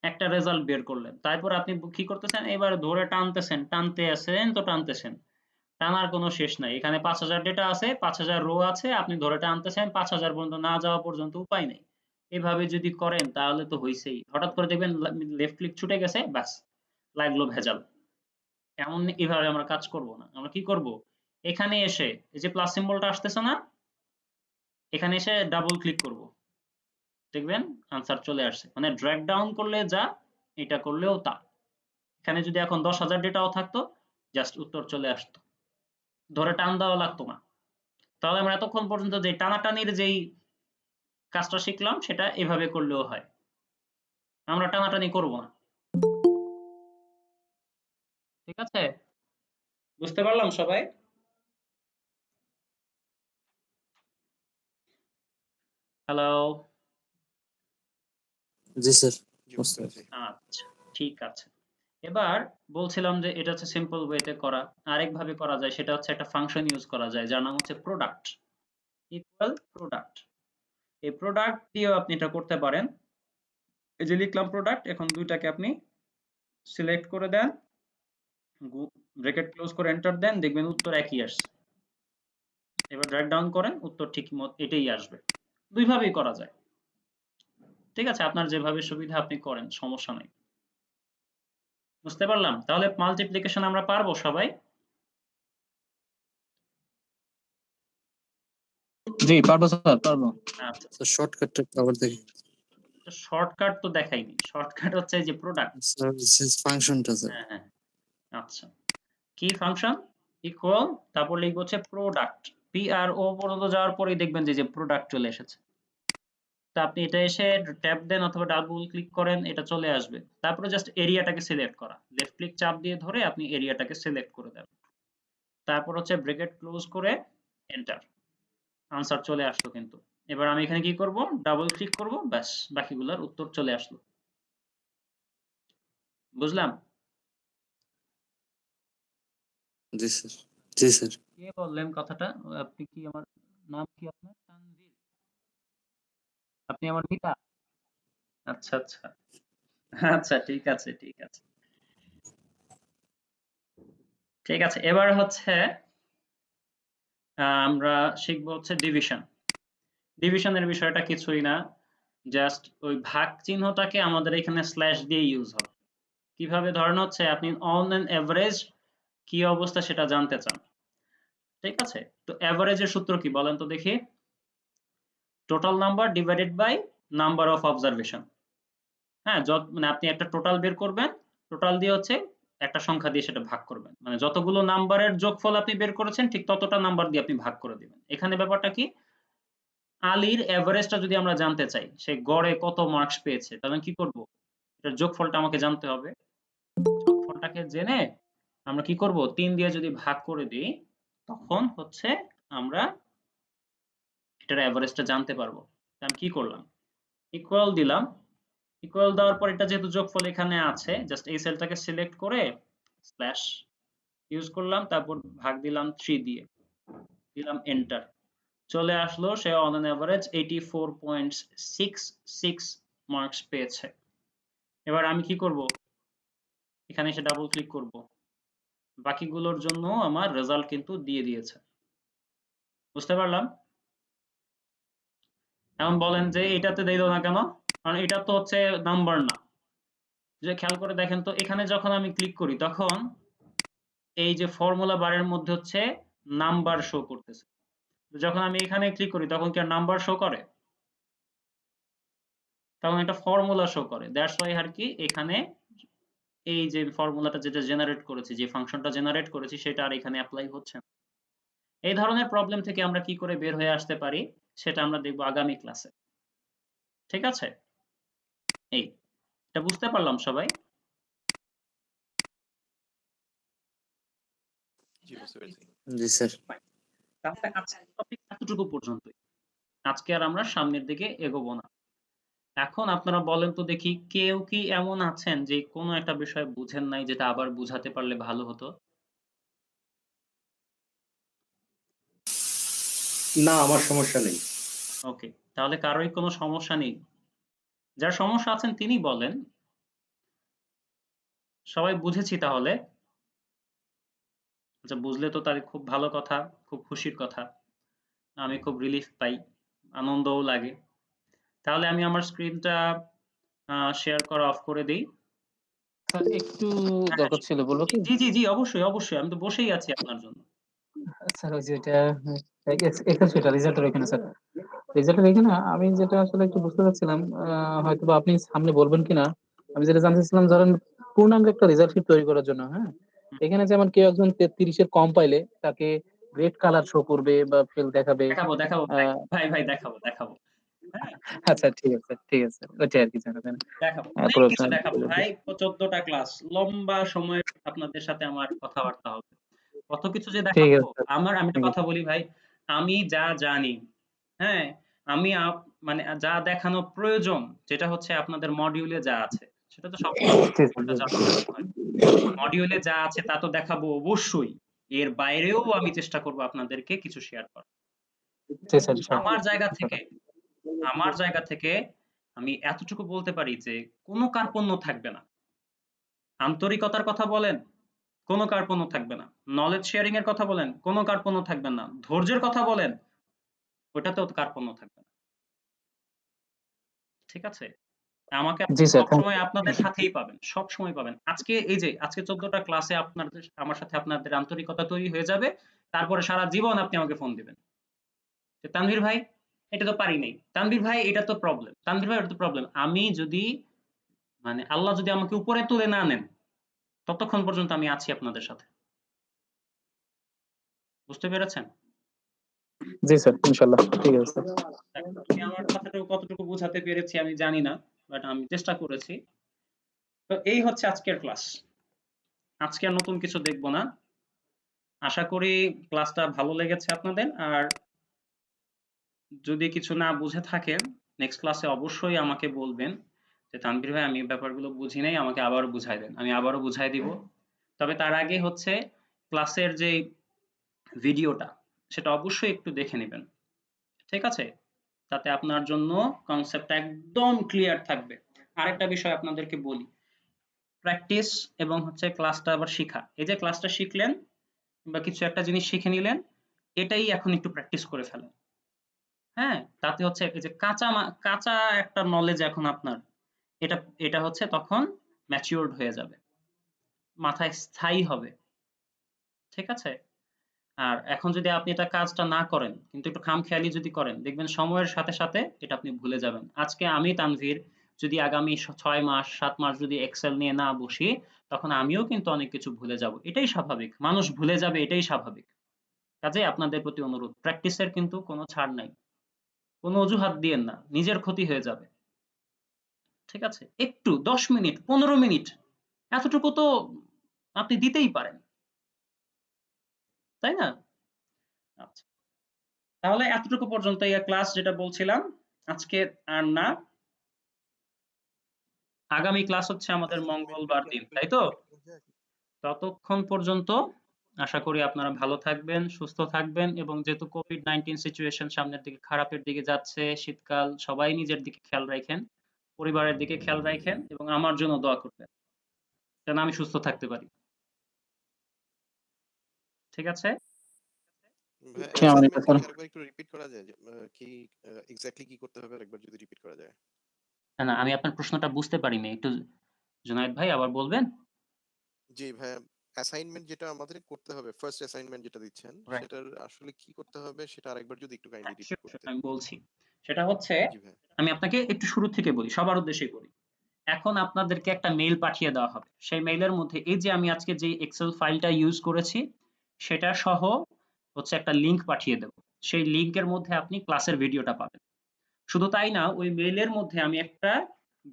একটা রেজাল্ট বের করলেন। তারপর আপনি কি করতেছেন, এবার ধরে টানতেছেন, টানতেছেন। টানার কোনো শেষ নাই। এখানে ৫০০০ ডেটা আছে, ৫০০০ রো আছে, আপনি ধরে টানতেছেন, ৫০০০ পর্যন্ত না যাওয়া পর্যন্ত উপায় নেই। এভাবে যদি করেন তাহলে তো হইছেই। হঠাৎ করে দেখবেন লেফট ক্লিক ছুটে গেছে, ব্যাস লাগলো ভেজাল। এভাবে আমরা কাজ করব না। আমরা কি করব, এখানে এসে এই যে প্লাস সিম্বলটা আসতেছে না, এখানে এসে ডাবল ক্লিক করব, দেখবেন আনসার চলে আসছে। মানে ড্র্যাগ ডাউন করলে যা, এটা করলেও তা। এখানে যদি এখন ১০,০০০ ডেটাও থাকতো, জাস্ট উত্তর চলে আসতো, ধরে টান দেওয়া লাগতো না। তাহলে আমরা এতক্ষণ পর্যন্ত যে টানাটানির যেই কাজটা শিখলাম সেটা এভাবে করলেও হয়। আমরা টানাটানি করব না। ঠিক আছে, বুঝতে পারলাম সবাই? হ্যালো। জি স্যার, জি বুঝতে পেরেছি। আচ্ছা, ঠিক আছে। এবার বলছিলাম যে এটা হচ্ছে সিম্পল ওয়েতে করা। আরেকভাবে করা যায়, সেটা হচ্ছে একটা ফাংশন ইউজ করা যায় যার নাম হচ্ছে প্রোডাক্ট ইকুয়াল প্রোডাক্ট। এই প্রোডাক্ট দিয়েও আপনি এটা করতে পারেন। এই যে লিখলাম প্রোডাক্ট, এখন দুইটাকে আপনি সিলেক্ট করে দেন, ব্র্যাকেট ক্লোজ করে এন্টার দেন, দেখবেন উত্তর একই আসছে। এবার ড্র্যাগ ডাউন করেন, উত্তর ঠিক এটাই আসবে। দুইভাবেই করা যায়। ঠিক আছে, আপনার যেভাবে সুবিধা আপনি করেন, সমস্যা নাই। বুঝতে পারলাম? তাহলে মাল্টিপ্লিকেশন আমরা পারবো সবাই? জি পারবো স্যার, পারবো। আচ্ছা, স্যার শর্টকাটটা আবার দেখি শর্টকাট তো দেখাইনি। শর্টকাট হচ্ছে এই যে প্রোডাক্ট। স্যার, ফাংশনটা স্যার। হ্যাঁ, হ্যাঁ। আচ্ছা, কি ফাংশন? ইকুয়াল, তারপর লিখবো হচ্ছে প্রোডাক্ট। PRO পর্যন্ত যাওয়ার পরেই দেখবেন যে প্রোডাক্ট চলে এসেছে। তো আপনি এটা এসে ট্যাব দেন অথবা ডাবল ক্লিক করেন, এটা চলে আসবে। তারপরে জাস্ট এরিয়াটাকে সিলেক্ট করা, লেফট ক্লিক চাপ দিয়ে ধরে আপনি এরিয়াটাকে সিলেক্ট করে দেন। তারপর হচ্ছে ব্র্যাকেট ক্লোজ করে এন্টার, আনসার চলে আসলো কিন্তু। এবার আমি এখানে কি করব, ডাবল ক্লিক করব, ব্যাস বাকিগুলোর উত্তর চলে আসলো। বুঝলাম? জি স্যার, জি স্যার। কে বললেন কথাটা? আপনি কি, আমার নাম কি আপনার? তানভীর? আপনি আমার পিতা? আচ্ছা, আচ্ছা। আচ্ছা, ঠিক আছে, ঠিক আছে। ঠিক আছে, এবার হচ্ছে আমরা শিখবো হচ্ছে ডিভিশন। ডিভিশনের বিষয়টা কিছুই না, জাস্ট ওই ভাগ চিহ্নটাকে আমাদের এখানে স্ল্যাশ দিয়ে ইউজ হবে। কিভাবে? ধরেন হচ্ছে আপনি অন এন এভারেজ কি অবস্থা সেটা জানতে চান। ঠিক আছে, তো এভারেজের সূত্র কি বলেন তো দেখি? Total number divided by number of observation. হ্যাঁ, মানে আপনি একটা টোটাল বের করবেন, টোটাল দিয়ে হচ্ছে একটা সংখ্যা দিয়ে সেটা ভাগ করবেন। মানে যতগুলো নাম্বারের যোগফল আপনি বের করেছেন ঠিক ততটা নাম্বার দিয়ে আপনি ভাগ করে দিবেন। এখানে ব্যাপারটা কি, আলীর এভারেজটা যদি আমরা জানতে চাই, সে গড়ে কত মার্কস পেয়েছে, তাহলে কি করব, এটার যোগফলটা আমাকে জানতে হবে। যোগফলটাকে জেনে আমরা কি করব, ৩ দিয়ে যদি ভাগ করে দিই, তখন হচ্ছে আমরা এটার এভারেজটা জানতে পারবো। আমি কি করলাম, ইকুয়াল দিলাম। ইকুয়াল দেওয়ার পর এটা যেহেতু যোগফল এখানে আছে, জাস্ট এই সেলটাকে সিলেক্ট করে স্ল্যাশ ইউজ করলাম, তারপর ভাগ দিলাম 3 দিয়ে, দিলাম এন্টার। চলে আসলো সে অন অ্যান এভারেজ 84.66 মার্কস পেয়েছে। এবার আমি কি করব, এখানে এসে ডাবল ক্লিক করব, বাকিগুলোর জন্য আমার রেজাল্ট কিন্তু দিয়ে দিয়েছে। বুঝতে পারলাম? এখন বলেন যে এটাতে দিল না কেন, কারণ এটা তো হচ্ছে নাম্বার না। যে খেয়াল করে দেখেন তো, এখানে যখন আমি ক্লিক করি তখন এই যে ফর্মুলা বারের মধ্যে হচ্ছে নাম্বার শো করতেছে। যখন আমি এখানে ক্লিক করি তখন কি আর নাম্বার শো করে? তখন একটা ফর্মুলা শো করে। দ্যাটস ওয়াই আর কি এখানে এই যে ফর্মুলাটা যেটা জেনারেট করেছি, যে ফাংশনটা জেনারেট করেছি, সেটা আর এখানে অ্যাপ্লাই হচ্ছে না। এই ধরনের প্রবলেম থেকে আমরা কি করে বের হয়ে আসতে পারি সেটা আমরা দেখব আগামী ক্লাসে। ঠিক আছে, এই এটা বুঝতে পারলাম সবাই? জি বুঝতে পেরেছি। জি স্যার। তাহলে আজকের টপিক এতটুকু পর্যন্তই। আজকে আর আমরা সামনের দিকে এগোবো না। এখন আপনারা বলেন তো দেখি, কেউ কি এমন আছেন যে কোনো একটা বিষয় বুঝেন নাই, যেটা আবার বুঝাতে পারলে ভালো হতো? না, আমার সমস্যা নেই। ওকে, তাহলে কারোই কোনো সমস্যা নেই। যার সমস্যা আছেন তিনি বলেন। সবাই বুঝেছি তাহলে। আচ্ছা, বুঝলে তো তাহলে খুব ভালো কথা, খুব খুশির কথা। আমি খুব রিলিফ পাই, আনন্দও লাগে। তাহলে আমি আমার স্ক্রিনটা শেয়ার করা অফ করে দেই। স্যার একটু হ্যাঁ, দরকার ছিল, বলবো কি? জি, অবশ্যই, অবশ্যই। আমি তো বসেই আছি আপনার জন্য। স্যার ওই যে এটা এক্সেল শিট রেজাল্টের এখানে স্যার, রেজাল্টের এখানে আমি যেটা আসলে একটু বুঝতে চাচ্ছিলাম, হয়তো বা আপনি সামনে বলবেন কিনা। আমি যেটা জানতে চাচ্ছিলাম, ধরেন পূর্ণাঙ্গ একটা রেজাল্ট শিট তৈরি করার জন্য, হ্যাঁ, হুম, এখানে যেমন কেউ একজন 33-এর কম পাইলে তাকে রেড কালার শো করবে বা ফেল দেখাবে। দেখাবো ভাই, আহ দেখাবো। হ্যাঁ, আচ্ছা, ঠিক আছে ওইটাই আর কি জানাবেন। দেখাবো। অনেক কিছু দেখাবো ভাই। 14টা ক্লাস, লম্বা সময় আপনাদের সাথে আমার কথাবার্তা হবে। কত কিছু যে ঠিক দেখাবো। আছে আমি একটা ঠিক কথা আছে বলি ভাই, আমি যা জানি, হ্যাঁ, আমি মানে যা দেখানো প্রয়োজন, যেটা হচ্ছে আপনাদের মডিউলে যা আছে, সেটা তো সবসময় ঠিক ওটা আছে জানানো হয়। মডিউলে যা আছে তা তো দেখাবো অবশ্যই। এর বাইরেও আমি চেষ্টা করব আপনাদেরকে কিছু শেয়ার করার। ঠিক আছে আমার জায়গা থেকে ইনশাআল্লাহ। আমার জায়গা থেকে আমি এতটুকু বলতে পারি যে কোনো কার্পণ্য থাকবে না। আন্তরিকতার কথা বলেন, কোনো কার্পণ্য থাকবে না। নলেজ শেয়ারিং এর কথা বলেন, কোনো কার্পণ্য থাকবে না। ধৈর্যের কথা বলেন, ওটাতেও কার্পণ্য থাকবে না। ঠিক আছে? আমাকে জি স্যার, থ্যাংক সবসময় আপনাদের সাথেই পাবেন। সবসময় পাবেন। আজকে 14টা ক্লাসে আমার সাথে আপনাদের আন্তরিকতা তৈরি হয়ে যাবে। তারপরে সারা জীবন আপনি আমাকে ফোন দিবেন। যে তানভীর ভাই, এটা তো পারি নাই। তানভীর ভাই, এটা তো প্রবলেম। তানভীর ভাই, এটা তো প্রবলেম। আমি যদি মানে আল্লাহ যদি আমাকে উপরে তুলে না নেন, ততক্ষণ পর্যন্ত আমি আছি আপনাদের সাথে। বুঝতে পেরেছেন? জি স্যার, ইনশাআল্লাহ ঠিক আছে। আমি আমার কথাটাও কতটুকু বোঝাতে পেরেছি আমি জানি না, বাট আমি চেষ্টা করেছি। তো এই হচ্ছে আজকের ক্লাস। আজকে আর নতুন কিছু দেখব না। আশা করি ক্লাসটা ভালো লেগেছে আপনাদের। আর যদি কিছু না বুঝে থাকেন, নেক্সট ক্লাসে অবশ্যই আমাকে বলবেন যে তানভীর ভাই, আমি এই ব্যাপারগুলো বুঝি নাই, আমাকে আবারও বুঝাই দেন। আমি আবারও বুঝাই দিব। তবে তার আগে হচ্ছে ক্লাসের যে ভিডিওটা, সেটা অবশ্যই একটু দেখে নেবেন। ঠিক আছে? তাতে আপনার জন্য কনসেপ্টটা একদম ক্লিয়ার থাকবে। আরেকটা বিষয় আপনাদেরকে বলি, প্র্যাকটিস এবং হচ্ছে ক্লাসটা আবার শিখা। এই যে ক্লাসটা শিখলেন বা কিছু একটা জিনিস শিখে নিলেন, এটাই এখন একটু প্র্যাকটিস করে ফেলেন। হ্যাঁ, তাতে হচ্ছে এই যে কাঁচা একটা নলেজ এখন আপনার, এটা এটা হচ্ছে তখন ম্যাচিউরড হয়ে যাবে, মাথায় স্থায়ী হবে। ঠিক আছে? আর এখন যদি আপনি এটা কাজটা না করেন, কিন্তু একটু খামখেয়ালি যদি করেন, দেখবেন সময়ের সাথে সাথে এটা আপনি ভুলে যাবেন। আজকে আমি তানভীর যদি আগামী 6 মাস 7 মাস যদি এক্সেল নিয়ে না বসি, তখন আমিও কিন্তু অনেক কিছু ভুলে যাব। এটাই স্বাভাবিক। মানুষ ভুলে যাবে, এটাই স্বাভাবিক। কাজেই আপনাদের প্রতি অনুরোধ, প্র্যাকটিসের কিন্তু কোনো ছাড় নাই। কোনো অজুহাত দিয়েন না। নিজের ক্ষতি হয়ে যাবে। ঠিক আছে? একটু 10 মিনিট, 15 মিনিট, এতটুকু তো আপনি দিতেই পারেন। তাই না? আচ্ছা। তাহলে এতটুকু পর্যন্ত এই ক্লাস, যেটা বলছিলাম, আজকে আর না। আগামী ক্লাস হচ্ছে আমাদের অ্যাসাইনমেন্ট মঙ্গলবার কি দিন, আরেকবার তাই একটু তো? রিপিট করা যায়? ততক্ষণ পর্যন্ত আশা করি আপনারা ভালো থাকবেন, সুস্থ থাকবেন, এবং যেহেতু কোভিড-19 সিচুয়েশন সামনের দিকে খারাপের দিকে যাচ্ছে, শীতকাল, সবাই নিজের দিকে খেয়াল রাখেন, পরিবারের দিকে খেয়াল রাখেন, এবং আমার জন্য দোয়া করবেন যেন আমি সুস্থ থাকতে পারি। ঠিক আছে? ভাই, ঠিক আছে অ্যাসাইনমেন্টটা স্যার। কি আরেকবার একটু রিপিট করা যায়? যে কি এক্সাক্টলি কি করতে হবে আরেকবার যদি রিপিট করা যায়? না, আমি আপনার প্রশ্নটা বুঝতে পারিনি। একটু জুনায়েদ ভাই আবার বলবেন? জি ভাইয়া, অ্যাসাইনমেন্ট যেটা আমাদের করতে হবে, ফার্স্ট অ্যাসাইনমেন্ট যেটা দিচ্ছেন, রাইট। সেটার আসলে কি করতে হবে সেটা আরেকবার যদি একটু কাইন্ডলি হ্যাঁ, রিপিট শিওর, করতেন। আমি বলছি। সেটা হচ্ছে, জি ভাইয়া। আমি আপনাকে একটু শুরু থেকে বলি, সবার উদ্দেশ্যেই বলি। এখন আপনাদেরকে একটা মেইল পাঠিয়ে দেওয়া হবে। সেই মেইলের মধ্যে এই যে আমি আজকে যে এক্সেল ফাইলটা ইউজ করেছি, সেটা সহ হচ্ছে একটা লিংক পাঠিয়ে দেব। সেই লিংকের মধ্যে আপনি ক্লাসের ভিডিওটা পাবেন। শুধু তাই না, ওই মেইলের মধ্যে আমি একটা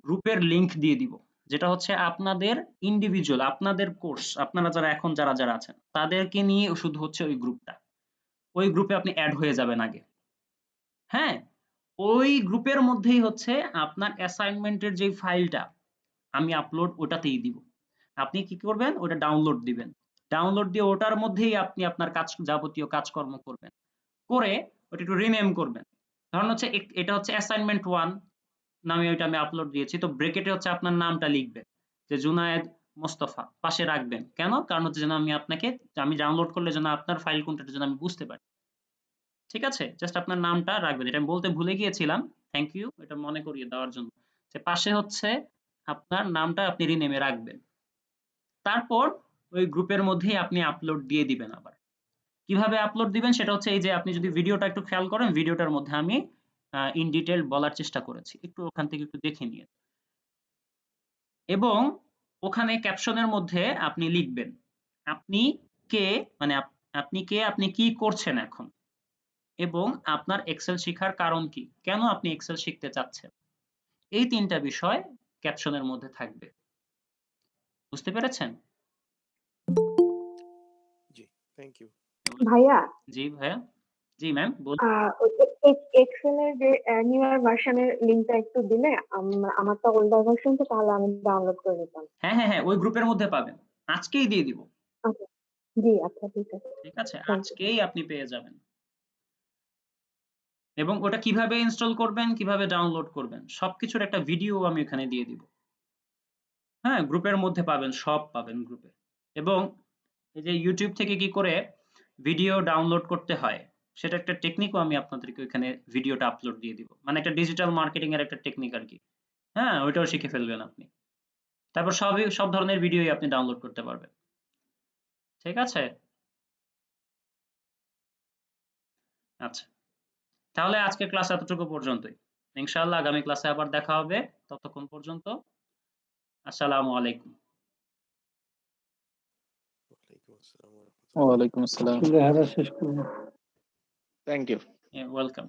গ্রুপের লিংক দিয়ে দিব, যেটা হচ্ছে আপনাদের ইন্ডিভিজুয়াল, আপনাদের কোর্স, আপনারা যারা আছেন তাদেরকে নিয়ে শুধু হচ্ছে ওই গ্রুপটা। ওই গ্রুপে আপনি অ্যাড হয়ে যাবেন আগে। হ্যাঁ, ওই গ্রুপের মধ্যেই হচ্ছে আপনার অ্যাসাইনমেন্টের যে ফাইলটা আমি আপলোড ওটাতেই দিব। আপনি কি করবেন? ওটা ডাউনলোড দিবেন। ডাউনলোড দিয়ে ওটার মধ্যেই আপনি আপনার যাবতীয় কাজকর্ম করবেন। করে ওটা একটু রিনেম করবেন। ধরুন হচ্ছে এটা হচ্ছে অ্যাসাইনমেন্ট 1 নামে ওইটা আমি আপলোড দিয়েছি। তো ব্র্যাকেটে হচ্ছে আপনার নামটা লিখবেন যে জুনায়েদ মোস্তফা, পাশে রাখবেন। কেন? কারণ হচ্ছে যেন আমি ডাউনলোড করলে যেন আপনার ফাইল কোনটা যেন আমি বুঝতে পারি। ঠিক আছে? জাস্ট আপনার নামটা রাখবেন। এটা আমি বলতে ভুলে গিয়েছিলাম। থ্যাংক ইউ এটা মনে করিয়ে দেওয়ার জন্য। যে পাশে হচ্ছে আপনার নামটা আপনি রিনেমে রাখবেন। তারপর ওই গ্রুপের মধ্যেই আপনি আপলোড দিয়ে দিবেন আবার। কিভাবে আপলোড দিবেন সেটা হচ্ছে এই যে আপনি যদি ভিডিওটা একটু খেয়াল করেন, ভিডিওটার মধ্যে আমি ইন ডিটেইল বলার চেষ্টা করেছি। একটু ওখান থেকে একটু দেখে নিন। এবং ওখানে ক্যাপশনের মধ্যে আপনি লিখবেন আপনি কে, মানে আপনি কে, আপনি কি করছেন এখন, এবং আপনার এক্সেল শেখার কারণ কি, কেন আপনি এক্সেল শিখতে চাচ্ছেন। এই 3টা বিষয় ক্যাপশনের মধ্যে থাকবে। বুঝতে পেরেছেন? জি, থ্যাংক ইউ। ভাইয়া জি ভাইয়া। জি ম্যাম বলুন। এক্সেল এর যে নিউয়ার ভার্সনের লিংকটা একটু দিলে আমার তো ওল্ডার ভার্সন, তো তাহলে আমি ডাউনলোড করে নিতাম। হ্যাঁ হ্যাঁ হ্যাঁ, ওই গ্রুপের মধ্যে পাবেন। আজকেই দিয়ে দিব। আচ্ছা, জি আচ্ছা ঠিক আছে। ঠিক আছে? Thank you. আজকেই আপনি পেয়ে যাবেন। এবং ওটা কিভাবে ইনস্টল করবেন, কিভাবে ডাউনলোড করবেন, সবকিছুর একটা ভিডিও আমি এখানে দিয়ে দিব। হ্যাঁ, গ্রুপের মধ্যে পাবেন, সব পাবেন গ্রুপে। এবং এই যে ইউটিউব থেকে কি করে ভিডিও ডাউনলোড করতে হয় সেটা একটা টেকনিকও আমি আপনাদেরকে ওখানে ভিডিওটা আপলোড দিয়ে দিব। মানে একটা ডিজিটাল মার্কেটিং এর একটা টেকনিক আর কি। হ্যাঁ, ওইটাও শিখে ফেলবেন আপনি। তারপর সব ধরনের ভিডিওই আপনি ডাউনলোড করতে পারবেন। ঠিক আছে? আচ্ছা, তাহলে আজকের ক্লাস এতটুকু পর্যন্তই। ইনশাআল্লাহ আগামী ক্লাসে আবার দেখা হবে। ততক্ষণ পর্যন্ত আসসালামু আলাইকুম। ওয়ালাইকুম আসসালাম ওয়া রাহমাতুল্লাহ। ওয়ালাইকুম আসসালাম। Thank you. ওয়েলকাম।